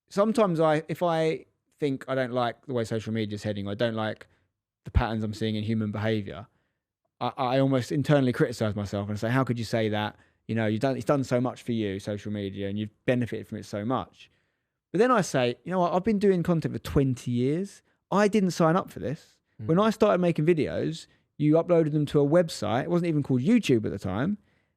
sometimes if I think I don't like the way social media is heading, or I don't like the patterns I'm seeing in human behavior, I almost internally criticize myself and say, how could you say that? You know, it's done so much for you, social media, and you've benefited from it so much. But then I say, you know what? I've been doing content for 20 years. I didn't sign up for this. When I started making videos, you uploaded them to a website. It wasn't even called YouTube at the time.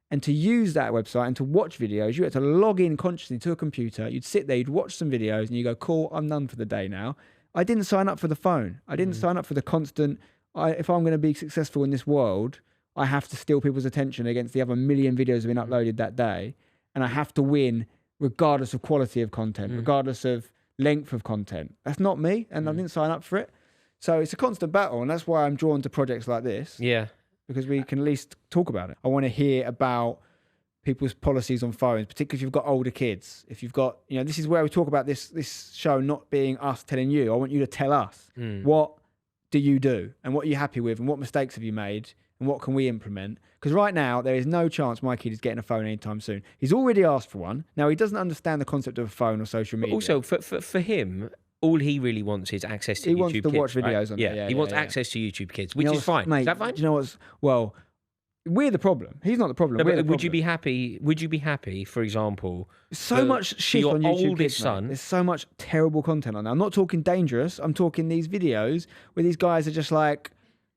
And to use that website and to watch videos, you had to log in consciously to a computer. You'd sit there, you'd watch some videos, and you go, cool, I'm done for the day now. I didn't sign up for the phone. I didn't sign up for the constant, if I'm going to be successful in this world, I have to steal people's attention against the other million videos that have been uploaded that day. And I have to win regardless of quality of content, regardless of length of content. That's not me, and I didn't sign up for it. So it's a constant battle, and that's why I'm drawn to projects like this. Yeah. Because we can at least talk about it. I want to hear about people's policies on phones, particularly if you've got older kids. If you've got, this is where we talk about this show not being us telling you. I want you to tell us, what do you do? And what are you happy with? And what mistakes have you made? And what can we implement? Because right now, there is no chance my kid is getting a phone anytime soon. He's already asked for one. Now, he doesn't understand the concept of a phone or social media. But also, for him, all he really wants is access to YouTube Kids. He wants to watch videos on there. Yeah, he wants access to YouTube Kids, which is fine. Mate, is that fine? Do you know what's... Well, we're the problem. He's not the problem. No, but would you be happy, for example... So much shit on YouTube Kids, son. There's so much terrible content on there. I'm not talking dangerous. I'm talking these videos where these guys are just like...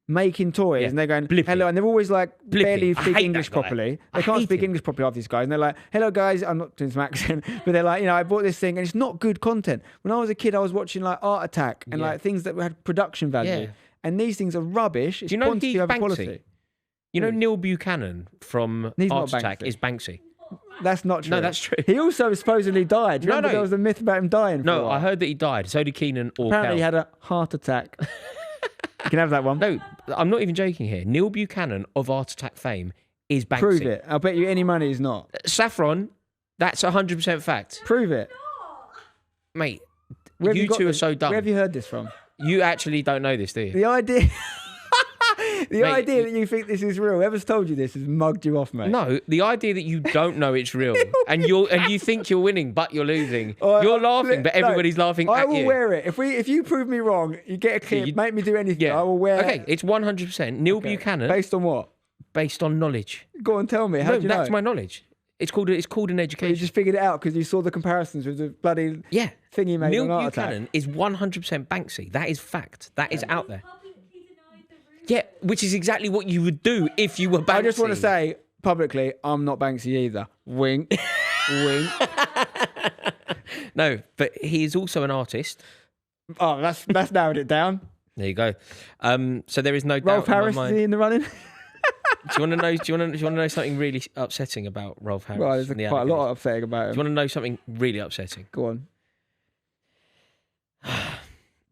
making toys and they're going hello, and they're always like barely speak English properly. They can't speak English properly, half these guys, and they're like, hello guys, I'm not doing some accent, but they're like, I bought this thing, and it's not good content. When I was a kid, I was watching like Art Attack and like things that had production value, and these things are rubbish. It's do you know quantity over Banksy? Quality. You know Neil Buchanan from Art Attack is Banksy. That's not true. No, that's true. He also supposedly died. Remember there was a myth about him dying? No, I heard that he died. So did Keenan Orkel. Apparently he had a heart attack. You can have that one. No, I'm not even joking here. Neil Buchanan of Art Attack fame is Banksy. Prove it. I'll bet you any money he's not. Saffron, that's 100% fact. Prove it. Mate, you two are so dumb. Where have you heard this from? You actually don't know this, do you? The idea... idea that you think this is real, whoever's told you this has mugged you off, mate. No, the idea that you don't know it's real and you think you're winning but you're losing. You're laughing, but everybody's laughing at you. I will wear it. If you prove me wrong, you get a clip, make me do anything. I will wear it. Okay, it's 100%. Neil Buchanan. Based on what? Based on knowledge. Go on, tell me. How do you know? That's my knowledge. It's called an education. You just figured it out because you saw the comparisons with the bloody thing he made Neil on Art Buchanan Attack. is 100% Banksy. That is fact. That is out there. Yeah, which is exactly what you would do if you were Banksy. I just want to say publicly, I'm not Banksy either. Wink. Wink. No, but he is also an artist. Oh, that's narrowed it down. There you go. So there is no doubt Rolf Harris, in my mind. Is he in the running? Do you want to know something really upsetting about Rolf Harris? Well, there's quite a lot upsetting about him. Do you want to know something really upsetting? Go on.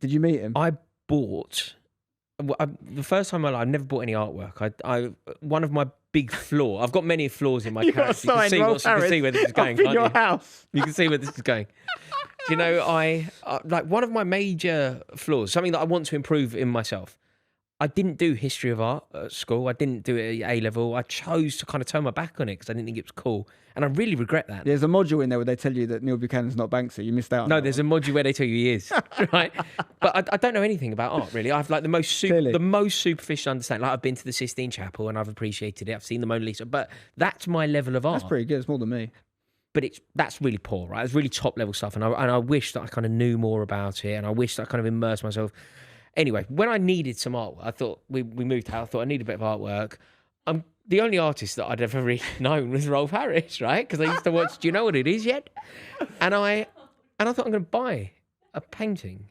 Did you meet him? I bought... the first time in my life, I've never bought any artwork. One of my big flaws. I've got many flaws in my character. You can see where this is going. In your house. You can see where this is going. Do you know, like one of my major flaws, something that I want to improve in myself. I didn't do history of art at school. I didn't do it at A-level. I chose to kind of turn my back on it because I didn't think it was cool. And I really regret that. There's a module in there where they tell you that Neil Buchanan's not Banksy. You missed out on No, there's a module where they tell you he is. Right? But I don't know anything about art, really. I've like the most superficial understanding. Like I've been to the Sistine Chapel and I've appreciated it. I've seen the Mona Lisa. But that's my level of art. That's pretty good. It's more than me. But that's really poor, right? It's really top level stuff. And I wish that I kind of knew more about it. And I wish that I kind of immersed myself. Anyway, when I needed some artwork, I thought we moved out. I thought I need a bit of artwork. I'm the only artist that I'd ever really known was Rolf Harris, right? Because I used to watch Do You Know What It Is Yet? And I thought I'm going to buy a painting,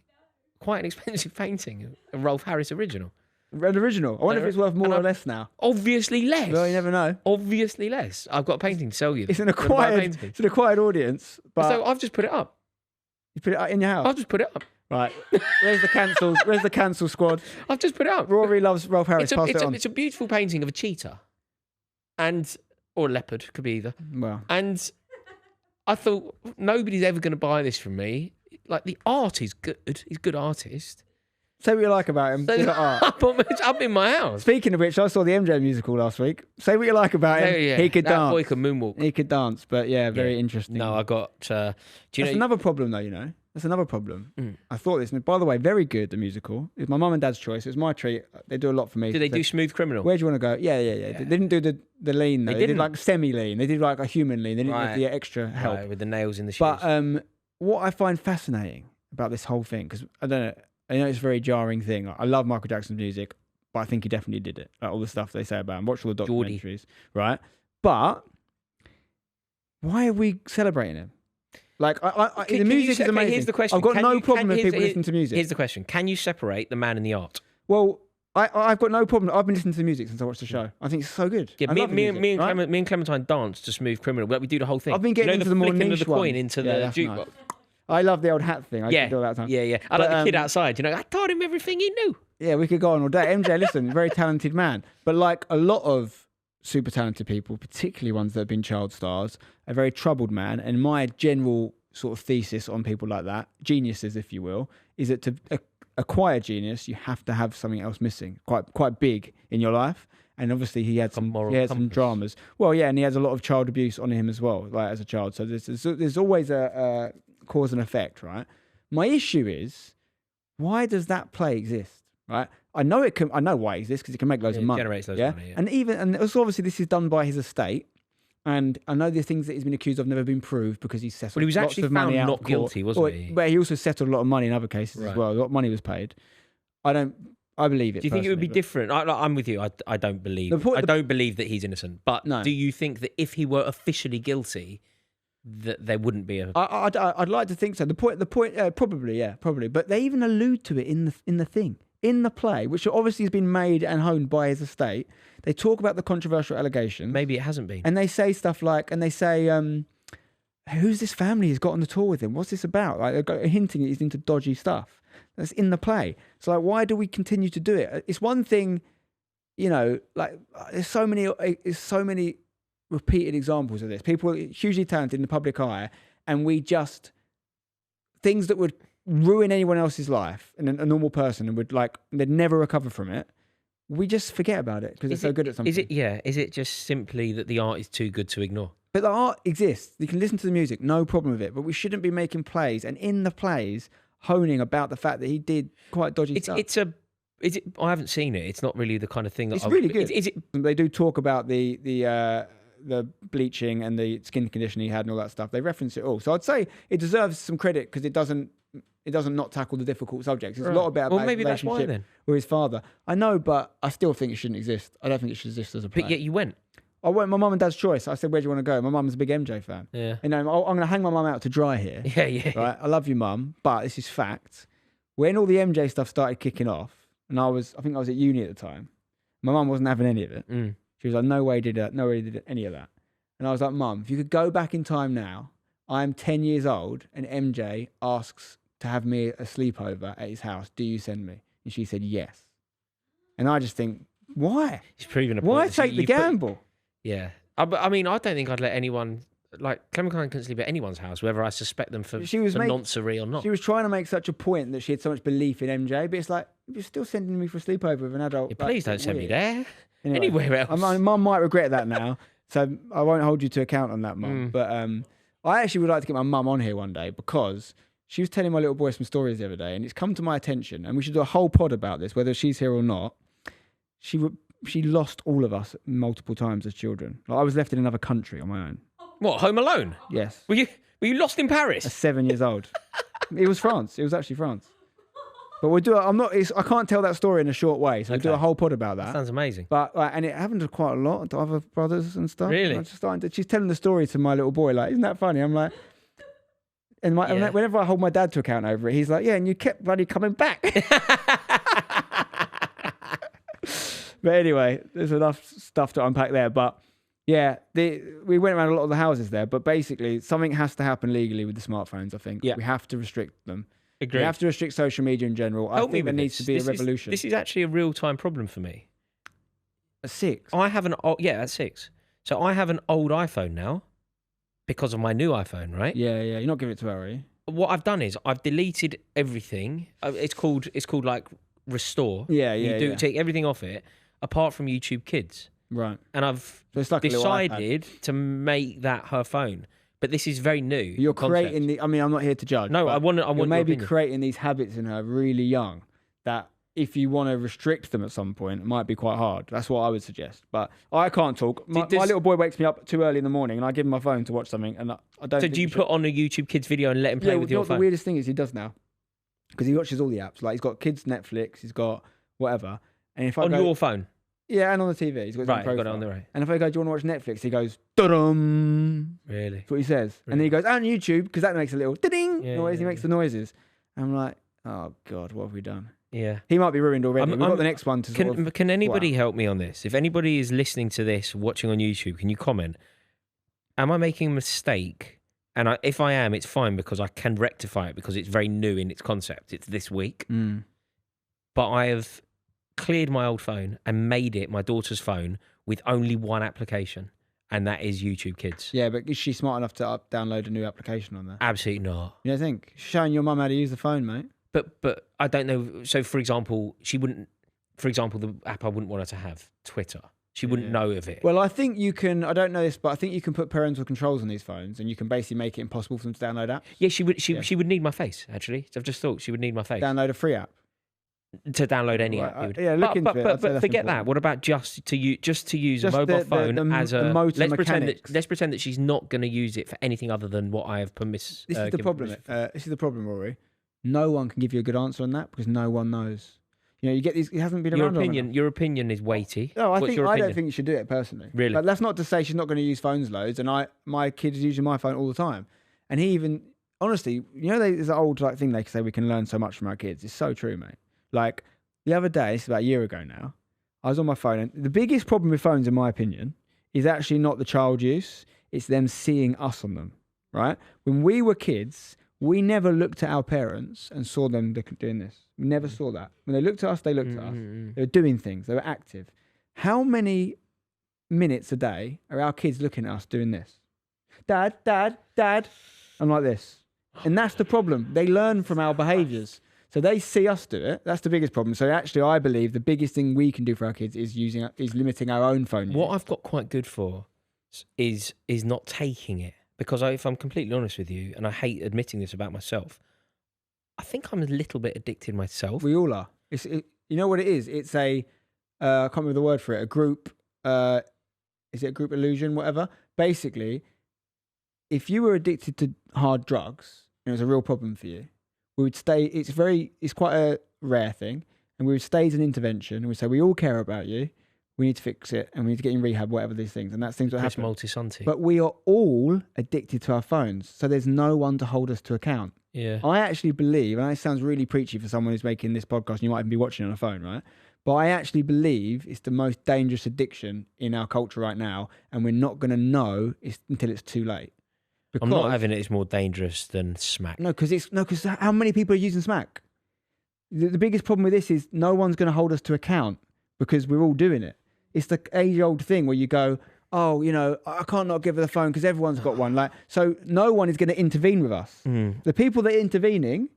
quite an expensive painting, a Rolf Harris original. An original. I wonder if it's worth more or less now. Obviously less. Well, you never know. Obviously less. I've got a painting to sell you. It's an acquired audience. But so I've just put it up. You put it in your house? I've just put it up. Right. Where's the cancel squad? I've just put it up. Rory loves Rolf Harris. It's a beautiful painting of a cheetah. Or a leopard, could be either. Well. And I thought, nobody's ever going to buy this from me. Like, the art is good. He's a good artist. Say what you like about him. It's up in my house. Speaking of which, I saw the MJ musical last week. Say what you like about him. Yeah. He could that dance. Boy could moonwalk. He could dance, but very interesting. No, I got... That's another problem, though, you know. That's another problem. I thought this, and by the way, very good, the musical. It was my mum and dad's choice. It was my treat. They do a lot for me. Did they do Smooth Criminal? Where do you want to go? Yeah. They didn't do the lean, though. They did like semi-lean. They did like a human lean. They didn't have the extra help. Right, with the nails in the shoes. But what I find fascinating about this whole thing, because I know it's a very jarring thing. I love Michael Jackson's music, but I think he definitely did it. Like all the stuff they say about him. Watch all the documentaries, right? But why are we celebrating him? Like, the music is amazing. Here's the question. I've got no problem with people listening to music. Here's the question. Can you separate the man and the art? Well, I've got no problem. I've been listening to the music since I watched the show. I think it's so good. Yeah, me and Clementine danced to Smooth Criminal. We do the whole thing. I've been getting into the more niche the coin into the jukebox. Nice. I love the old hat thing. I used to do all that time. Yeah. I like the kid outside. I taught him everything he knew. Yeah, we could go on all day. MJ, listen, very talented man. But like a lot of super talented people, particularly ones that have been child stars, a very troubled man. And my general sort of thesis on people like that, geniuses, if you will, is that to acquire genius, you have to have something else missing, quite big in your life. And obviously he had some dramas. Well, yeah, and he has a lot of child abuse on him as well, like as a child. So there's always a cause and effect, right? My issue is, why does that play exist, right? I know why it exists because it can make loads of money. It generates loads of money, yeah. And also obviously this is done by his estate. And I know the things that he's been accused of never been proved because he's settled. Well, he was lots actually of money found out not of guilty, court. wasn't he? But he also settled a lot of money in other cases as well. A lot of money was paid. I believe it. Do you think it would be different? I'm with you. I don't believe. I don't believe that he's innocent. But do you think that if he were officially guilty, that there wouldn't be a? I'd like to think so. The point. Probably. But they even allude to it in the play, which obviously has been made and honed by his estate. They talk about the controversial allegations. Maybe it hasn't been. And they say stuff like, who's this family he's got on the tour with him? What's this about? Like, they're hinting that he's into dodgy stuff. That's in the play. So, like, why do we continue to do it? It's one thing, like, there's so many repeated examples of this. People are hugely talented in the public eye, and things that would ruin anyone else's life and a normal person and they'd never recover from it. We just forget about it because they're so good at something. Is it just simply that the art is too good to ignore? But the art exists. You can listen to the music, no problem with it. But we shouldn't be making plays and in the plays honing about the fact that he did quite dodgy stuff. I haven't seen it. It's not really the kind of thing that it's really good. Is it? They do talk about the bleaching and the skin condition he had and all that stuff. They reference it all. So I'd say it deserves some credit because it doesn't not tackle the difficult subjects. It's a lot about maybe that's why then. With his father. I know, but I still think it shouldn't exist. I don't think it should exist as a play. But yet you went. I went. My mum and dad's choice. I said, "Where do you want to go?" My mum's a big MJ fan. Yeah. I'm going to hang my mum out to dry here. Yeah. Right. I love you, mum, but this is fact. When all the MJ stuff started kicking off, and I think I was at uni at the time, my mum wasn't having any of it. She was like, "No way did any of that." And I was like, "Mum, if you could go back in time now, I'm 10 years old, and MJ asks to have me a sleepover at his house. Do you send me?" And she said yes. And I just think, why? He's proven a point. Why take the gamble? Yeah. I mean, I don't think I'd let anyone, like, Clementine couldn't sleep at anyone's house, whether I suspect them for noncery or not. She was trying to make such a point that she had so much belief in MJ, but it's like, you're still sending me for a sleepover with an adult. Yeah, please don't send me there. Anyway, anywhere else. My mum might regret that now, so I won't hold you to account on that, Mum. But I actually would like to get my mum on here one day because she was telling my little boy some stories the other day, and it's come to my attention, and we should do a whole pod about this, whether she's here or not. She lost all of us multiple times as children. Like, I was left in another country on my own. What, Home Alone? Yes. Were you lost in Paris? At 7 years old. It was France. It was actually France. But we'll do it. I can't tell that story in a short way, so we'll do a whole pod about that. That sounds amazing. But and it happened to quite a lot to other brothers and stuff. Really? I'm just she's telling the story to my little boy. Like, isn't that funny? I'm like, and whenever I hold my dad to account over it, he's like, yeah, and you kept bloody coming back. But anyway, there's enough stuff to unpack there. But yeah, we went around a lot of the houses there. But basically, something has to happen legally with the smartphones. I think we have to restrict them. Agreed. We have to restrict social media in general. I think there needs to be a revolution. This is actually a real-time problem for me. At 6? At 6. So I have an old iPhone now because of my new iPhone, right? Yeah. You're not giving it to her, are you? What I've done is I've deleted everything. It's called like restore. Yeah. Take everything off it apart from YouTube Kids. Right. And I've decided to make that her phone. But this is very new. You're creating I'm not here to judge. No, I want you're maybe creating these habits in her really young that if you want to restrict them at some point, it might be quite hard. That's what I would suggest. But I can't talk. My little boy wakes me up too early in the morning and I give him my phone to watch something and I don't. So do you put on a YouTube Kids video and let him play with your phone? The weirdest thing is he does now. Because he watches all the apps. Like he's got Kids Netflix, he's got whatever. And if I your phone? Yeah, and on the TV. He's got his own profile. Got it on the right. And if I go, do you want to watch Netflix? He goes, da-dum. Really? That's what he says. Really? And then he goes, and YouTube, because that makes a little ding noise. He makes the noises. And I'm like, oh, God, what have we done? Yeah. He might be ruined already. We've got the next one to Can anybody help me on this? If anybody is listening to this, watching on YouTube, can you comment? Am I making a mistake? And if I am, it's fine because I can rectify it because it's very new in its concept. It's this week. But I have cleared my old phone and made it my daughter's phone with only one application, and that is YouTube Kids. Yeah, but is she smart enough to download a new application on there? Absolutely not. You don't think? She's showing your mum how to use the phone, mate. But I don't know. So, for example, the app I wouldn't want her to have, Twitter. She wouldn't know of it. Well, I think you can, I don't know this, but I think you can put parental controls on these phones and you can basically make it impossible for them to download apps. Yeah, she would need my face, actually. I've just thought she would need my face. Download a free app. To download any app. But forget that. What about just to use a mobile phone as a let's pretend that she's not going to use it for anything other than what I have permission. This is the problem. This is the problem, Rory. No one can give you a good answer on that because no one knows. You know, you get these. It hasn't been around. Your opinion is weighty. No, I don't think you should do it personally. Really? But that's not to say she's not going to use phones loads. And my kid is using my phone all the time. And he even honestly, you know, there's an old thing they say we can learn so much from our kids. It's so true, mate. Like the other day, it's about a year ago now, I was on my phone and the biggest problem with phones, in my opinion, is actually not the child use. It's them seeing us on them, right? When we were kids, we never looked at our parents and saw them doing this. We never saw that. When they looked at us, they looked at us. They were doing things. They were active. How many minutes a day are our kids looking at us doing this? Dad, dad, dad. I'm like this. And that's the problem. They learn from our behaviours. So they see us do it. That's the biggest problem. So actually, I believe the biggest thing we can do for our kids is limiting our own phone use. What I've got quite good for is not taking it. Because if I'm completely honest with you, and I hate admitting this about myself, I think I'm a little bit addicted myself. We all are. You know what it is? It's I can't remember the word for it. A group. Is it a group illusion? Whatever. Basically, if you were addicted to hard drugs and it was a real problem for you, we would stay. It's quite a rare thing, and we would stage an intervention and we say we all care about you. We need to fix it, and we need to get in rehab, whatever these things, and that's things that happen. But we are all addicted to our phones, so there's no one to hold us to account. Yeah, I actually believe, and it sounds really preachy for someone who's making this podcast, and you might even be watching on a phone, right? But I actually believe it's the most dangerous addiction in our culture right now, and we're not going to know until it's too late. Because, I'm not having it. It's more dangerous than smack. No, because how many people are using smack? The biggest problem with this is no one's going to hold us to account because we're all doing it. It's the age-old thing where you go, oh, you know, I can't not give her the phone because everyone's got one. Like, so no one is going to intervene with us. The people that are intervening,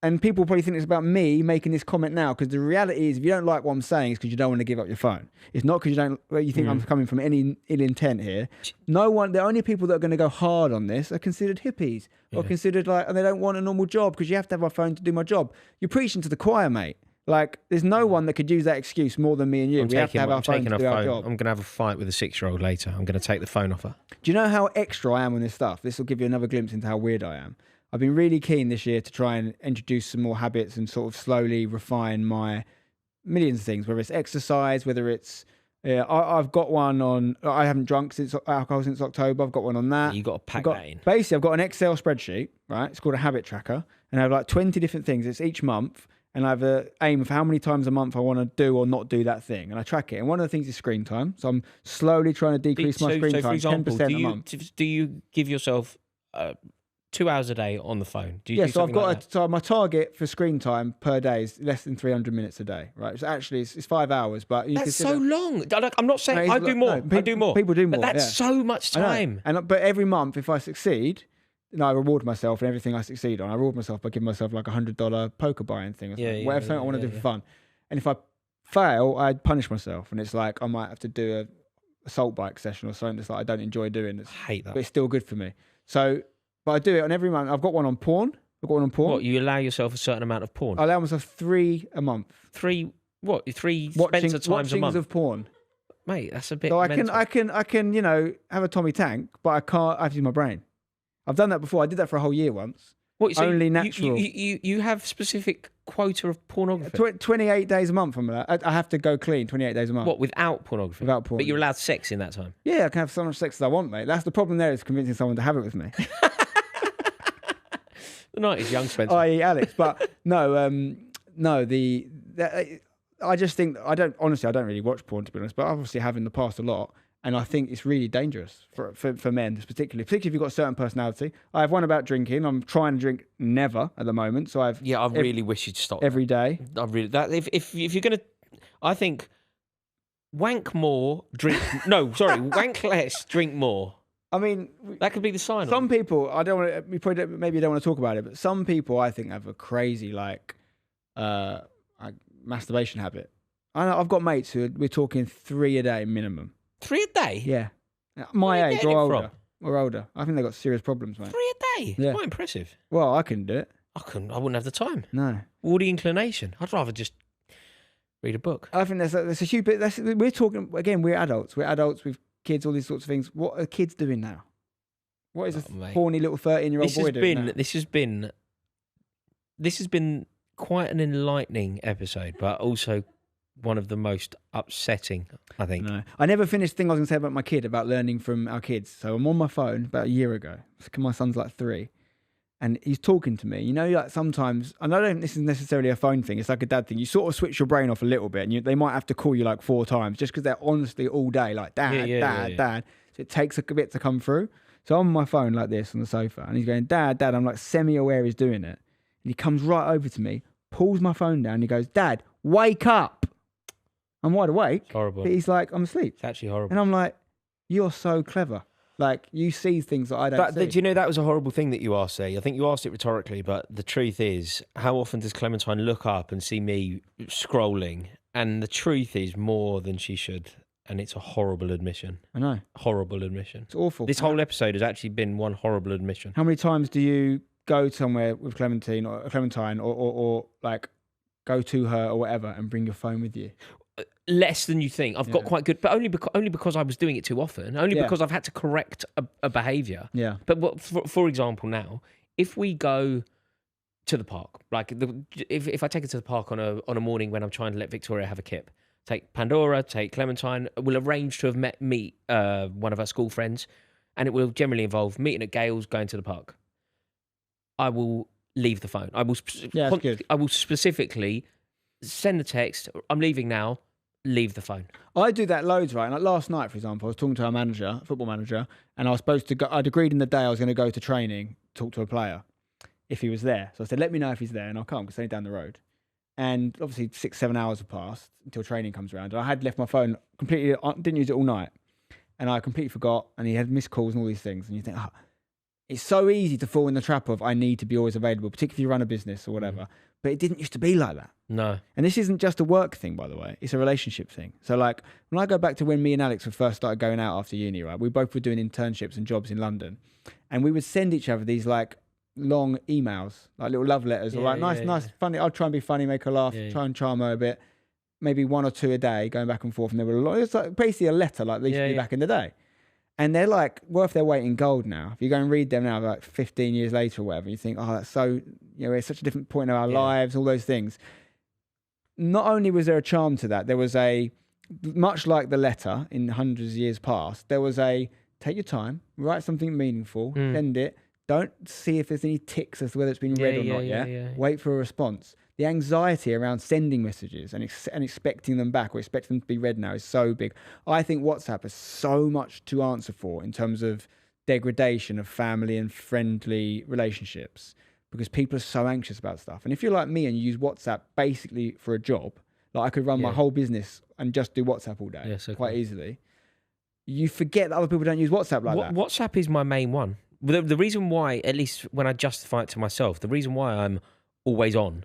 and people probably think it's about me making this comment now, because the reality is, if you don't like what I'm saying, it's because you don't want to give up your phone. It's not because you think I'm coming from any ill intent here. The only people that are going to go hard on this are considered hippies or considered and they don't want a normal job because you have to have my phone to do my job. You're preaching to the choir, mate. Like, there's no one that could use that excuse more than me and you. We have to have our phone to do our job. I'm going to have a fight with a 6-year-old later. I'm going to take the phone off her. Do you know how extra I am on this stuff? This will give you another glimpse into how weird I am. I've been really keen this year to try and introduce some more habits and sort of slowly refine my millions of things, whether it's exercise, whether it's I've got one on. I haven't drunk alcohol since October. I've got one on that. You got to pack that in. Basically, I've got an Excel spreadsheet, right? It's called a habit tracker, and I have like 20 different things. It's each month, and I have an aim of how many times a month I want to do or not do that thing, and I track it. And one of the things is screen time, so I'm slowly trying to decrease my screen time. For example, 10% a month. Do you give yourself 2 hours a day on the phone? Do you yeah, do so I've got like so my target for screen time per day is less than 300 minutes a day, right? So actually, it's 5 hours, but you that's so long. I'm not saying I do more. I do more. People do more. But that's so much time. But every month, if I succeed, I reward myself and everything I succeed on. I reward myself by giving myself like $100 poker buying thing, or whatever I want to do for fun. And if I fail, I punish myself, and it's like I might have to do a assault bike session or something that's like I don't enjoy doing. I hate that, but it's still good for me. So. But I do it on every month. I've got one on porn. What, you allow yourself a certain amount of porn? I allow myself 3 a month. 3 what? 3 Spencer times a month of porn. Mate, that's a bit. So I mental. can have a Tommy Tank, but I can't. I have to use my brain. I've done that before. I did that for a whole year once. What, so only natural. You have specific quota of pornography. 28 days a month. I have to go clean 28 days a month. What, without pornography? Without porn. But you're allowed sex in that time. Yeah, I can have so much sex as I want, mate. That's the problem. There is convincing someone to have it with me. The night is young, Spencer. I.e. Alex, but no. I just think I don't really watch porn, to be honest, but I obviously have in the past a lot, and I think it's really dangerous for men, particularly if you've got a certain personality. I have one about drinking. I'm trying to drink never at the moment, so I really wish you'd stop every day. If you're gonna, I think wank more, drink wank less, drink more. I mean, that could be the sign. Some people, maybe you don't want to talk about it, but some people I think have a crazy masturbation habit. I've got mates who we're talking 3 a day minimum. 3 a day? Yeah. My age or older. Or older. I think they've got serious problems, mate. 3 a day? Yeah. Quite impressive. Well, I couldn't do it. I wouldn't have the time. No. Or the inclination. I'd rather just read a book. I think there's a huge bit. We're talking, again, we're adults. We're adults with kids, all these sorts of things. What are kids doing now? What is a horny little 13-year-old boy doing now? This has been quite an enlightening episode, but also one of the most upsetting, I think. No. I never finished the thing I was going to say about my kid, about learning from our kids. So I'm on my phone about a year ago. My son's like 3. And he's talking to me. Like sometimes, and I don't think this is necessarily a phone thing, it's like a dad thing. You sort of switch your brain off a little bit, and they might have to call you like 4 times just because they're honestly all day like, Dad. So it takes a bit to come through. So I'm on my phone like this on the sofa, and he's going, Dad. I'm like semi-aware he's doing it. And he comes right over to me, pulls my phone down, and he goes, Dad, wake up. I'm wide awake. It's horrible. But he's like, I'm asleep. It's actually horrible. And I'm like, you're so clever. Like, you see things that I don't see. Do you know that was a horrible thing that you asked there? I think you asked it rhetorically, but the truth is, how often does Clementine look up and see me scrolling? And the truth is more than she should. And it's a horrible admission. I know. Horrible admission. It's awful. This whole episode has actually been one horrible admission. How many times do you go somewhere with Clementine or like go to her or whatever and bring your phone with you? Less than you think. I've got quite good, but only because I was doing it too often. Only because I've had to correct a behaviour. Yeah. But for example, now if we go to the park, like if I take her to the park on a morning when I'm trying to let Victoria have a kip, take Pandora, take Clementine, we'll arrange to have meet one of our school friends, and it will generally involve meeting at Gale's, going to the park. I will leave the phone. I will specifically send a text. I'm leaving now. Leave the phone. I do that loads, right? Like last night, for example, I was talking to our football manager, and I was supposed to go. I'd agreed in the day I was going to go to training, talk to a player, if he was there. So I said, let me know if he's there, and I'll come because he's only down the road. And obviously 6-7 hours have passed until training comes around. And I had left my phone completely, didn't use it all night, and I completely forgot. And he had missed calls and all these things. And you think, it's so easy to fall in the trap of I need to be always available, particularly if you run a business or whatever. But it didn't used to be like that. No. And this isn't just a work thing, by the way. It's a relationship thing. So like when I go back to when me and Alex first started going out after uni, right? We both were doing internships and jobs in London. And we would send each other these like long emails, like little love letters, or like nice, funny. I'd try and be funny, make her laugh, try and charm her a bit. Maybe 1 or 2 a day, going back and forth. And there were a lot. It was like basically a letter like they used to do back in the day. And they're like worth their weight in gold now. If you go and read them now, like 15 years later or whatever, you think, oh, that's so, it's such a different point in our lives, all those things. Not only was there a charm to that, there was much like the letter in hundreds of years past, there was take your time, write something meaningful, send it. Don't see if there's any ticks as to whether it's been read or not yet. Wait for a response. The anxiety around sending messages and expecting them back or expecting them to be read now is so big. I think WhatsApp has so much to answer for in terms of degradation of family and friendly relationships because people are so anxious about stuff. And if you're like me and you use WhatsApp basically for a job, like I could run my whole business and just do WhatsApp all day quite easily. You forget that other people don't use WhatsApp like that. WhatsApp is my main one. The reason why, at least when I justify it to myself, the reason why I'm always on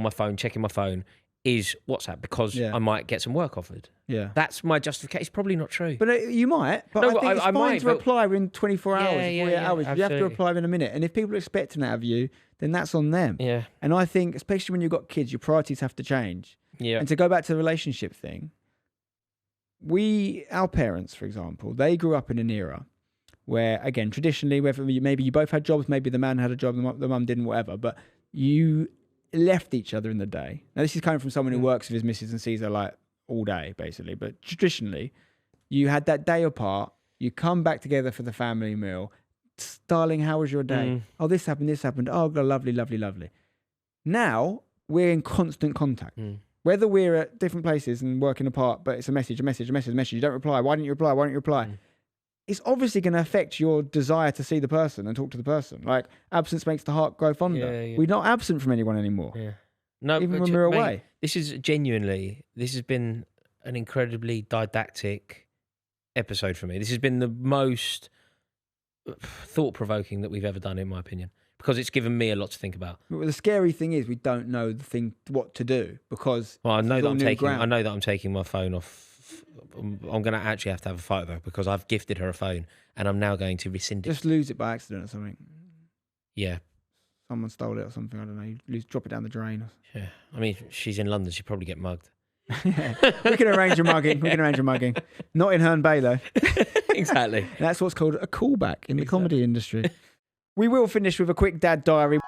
my phone, checking my phone, is WhatsApp because I might get some work offered. Yeah. That's my justification. It's probably not true. But you might. But I think it's fine to reply within 24 hours, 48 hours. Absolutely. You have to reply in a minute. And if people are expecting that of you, then that's on them. Yeah. And I think, especially when you've got kids, your priorities have to change. Yeah. And to go back to the relationship thing, our parents, for example, they grew up in an era where, again, traditionally, whether maybe you both had jobs, maybe the man had a job, the mum didn't, whatever, but you left each other in the day. Now, this is coming from someone who works with his missus and sees her like all day, basically. But traditionally, you had that day apart. You come back together for the family meal. Darling, how was your day? Oh, this happened. Oh, God, lovely, lovely, lovely. Now, we're in constant contact. Whether we're at different places and working apart, but it's a message. You don't reply. Why didn't you reply? It's obviously going to affect your desire to see the person and talk to the person. Like, absence makes the heart grow fonder. Yeah. We're not absent from anyone anymore. Yeah. No, even when we're away. This has been an incredibly didactic episode for me. This has been the most thought-provoking that we've ever done, in my opinion, because it's given me a lot to think about. But the scary thing is we don't know what to do because I know that I'm taking my phone off. I'm going to actually have to have a fight with her because I've gifted her a phone and I'm now going to rescind it. Just lose it by accident or something. Yeah. Someone stole it or something. I don't know. You drop it down the drain. Yeah. I mean, she's in London. She'd probably get mugged. Yeah. We can arrange a mugging. Not in Herne Bay, though. Exactly. That's what's called a callback in the comedy industry. We will finish with a quick dad diary.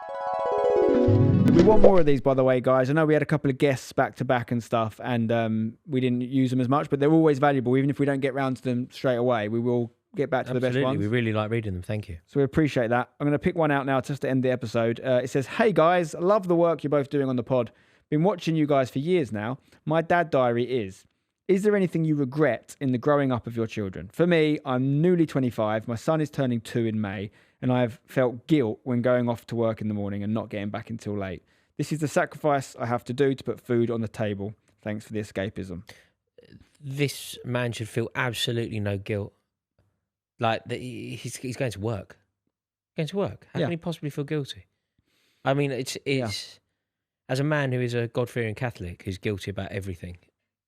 We want more of these, by the way, guys. I know we had a couple of guests back to back and stuff, and we didn't use them as much, but they're always valuable. Even if we don't get round to them straight away, we will get back to the best ones. We really like reading them. Thank you. So we appreciate that. I'm going to pick one out now just to end the episode. It says, "Hey guys, love the work you're both doing on the pod. Been watching you guys for years now. My dad diary is there anything you regret in the growing up of your children? For me, I'm newly 25. My son is turning 2 in May, and I've felt guilt when going off to work in the morning and not getting back until late. This is the sacrifice I have to do to put food on the table. Thanks for the escapism." This man should feel absolutely no guilt. Like he's going to work. How can he possibly feel guilty? I mean, it's as a man who is a God-fearing Catholic who's guilty about everything,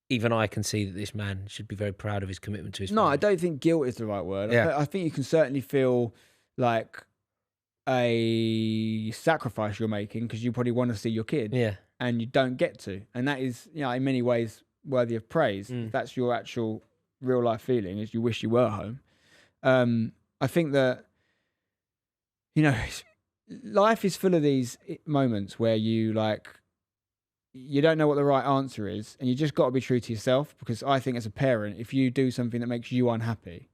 even I can see that this man should be very proud of his commitment to his family. No, I don't think guilt is the right word. Yeah. I think you can certainly feel like a sacrifice you're making because you probably want to see your kid and you don't get to, and that is in many ways worthy of praise. If that's your actual real life feeling, is you wish you were home. I think that life is full of these moments where you don't know what the right answer is, and you just got to be true to yourself, because I think as a parent, if you do something that makes you unhappy,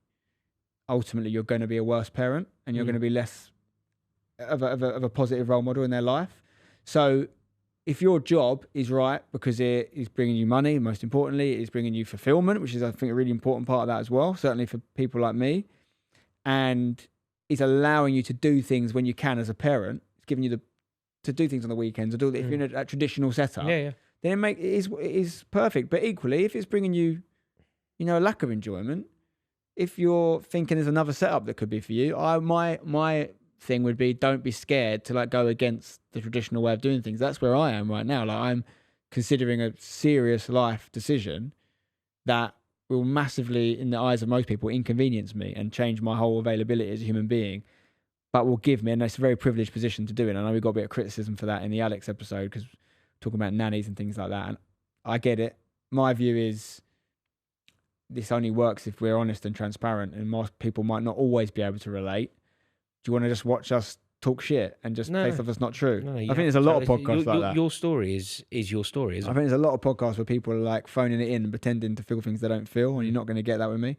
ultimately you're going to be a worse parent and you're going to be less of a positive role model in their life. So if your job is right because it is bringing you money, most importantly, it is bringing you fulfillment, which is, I think, a really important part of that as well, certainly for people like me, and it's allowing you to do things when you can as a parent, it's giving you to do things on the weekends, or do if you're in a traditional setup, then it is perfect. But equally, if it's bringing you, a lack of enjoyment, if you're thinking there's another setup that could be for you, my thing would be, don't be scared to go against the traditional way of doing things. That's where I am right now. I'm considering a serious life decision that will massively, in the eyes of most people, inconvenience me and change my whole availability as a human being, but will give me, and it's a very privileged position to do it. I know we got a bit of criticism for that in the Alex episode, because talking about nannies and things like that, and I get it. My view is this only works if we're honest and transparent, and most people might not always be able to relate. Do you want to just watch us talk shit and just say stuff that's not true? I think there's a lot of podcasts like that. Your story is your story, isn't it? I think there's a lot of podcasts where people are like phoning it in and pretending to feel things they don't feel, and you're not going to get that with me.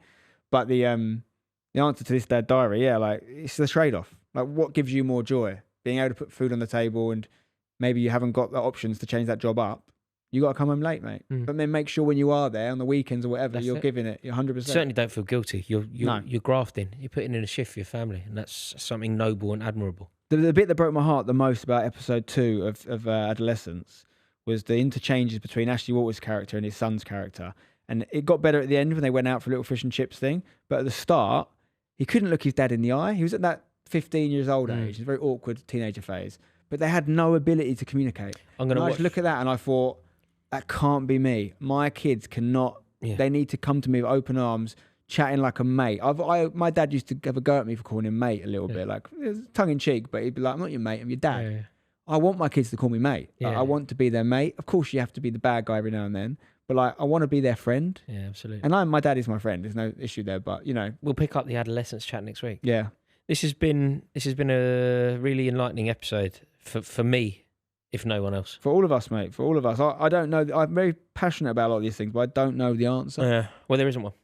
But the answer to this dad diary, like it's the trade-off. Like, what gives you more joy? Being able to put food on the table, and maybe you haven't got the options to change that job up. You got to come home late, mate. But then make sure when you are there on the weekends or whatever, you're giving it 100%. Certainly don't feel guilty. You're grafting. You're putting in a shift for your family, and that's something noble and admirable. The bit that broke my heart the most about episode 2 of Adolescence was the interchanges between Ashley Walters' character and his son's character. And it got better at the end when they went out for a little fish and chips thing. But at the start, he couldn't look his dad in the eye. He was at that 15 years old age, a very awkward teenager phase. But they had no ability to communicate. I just look at that and I thought, that can't be me. My kids cannot. They need to come to me with open arms, chatting like a mate. My dad used to have a go at me for calling him mate a little bit, like tongue in cheek, but he'd be like, I'm not your mate, I'm your dad. Yeah. I want my kids to call me mate. Like, I want to be their mate. Of course, you have to be the bad guy every now and then, but like, I want to be their friend. Yeah, absolutely. And my dad is my friend. There's no issue there, but we'll pick up the Adolescence chat next week. Yeah. This has been a really enlightening episode for me. If no one else. For all of us, mate. For all of us. I don't know. I'm very passionate about a lot of these things, but I don't know the answer. Well, there isn't one.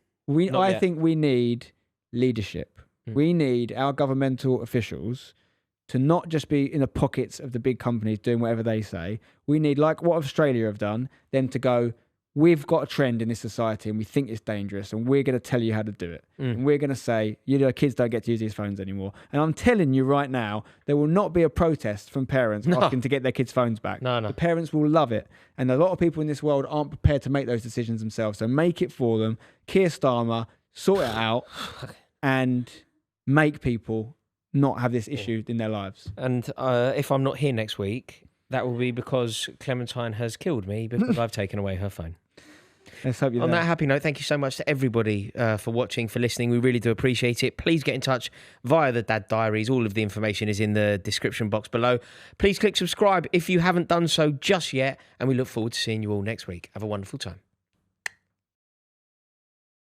I think we need leadership. We need our governmental officials to not just be in the pockets of the big companies doing whatever they say. We need, like what Australia have done, them to go, we've got a trend in this society and we think it's dangerous and we're going to tell you how to do it. And we're going to say, kids don't get to use these phones anymore. And I'm telling you right now, there will not be a protest from parents asking to get their kids' phones back. No. The parents will love it. And a lot of people in this world aren't prepared to make those decisions themselves. So make it for them. Keir Starmer, sort it out and make people not have this issue in their lives. And if I'm not here next week, that will be because Clementine has killed me because I've taken away her phone. Let's hope you're On there. that happy note, thank you so much to everybody for watching, for listening. We really do appreciate it. Please get in touch via the Dad Diaries. All of the information is in the description box below. Please click subscribe if you haven't done so just yet. And we look forward to seeing you all next week. Have a wonderful time.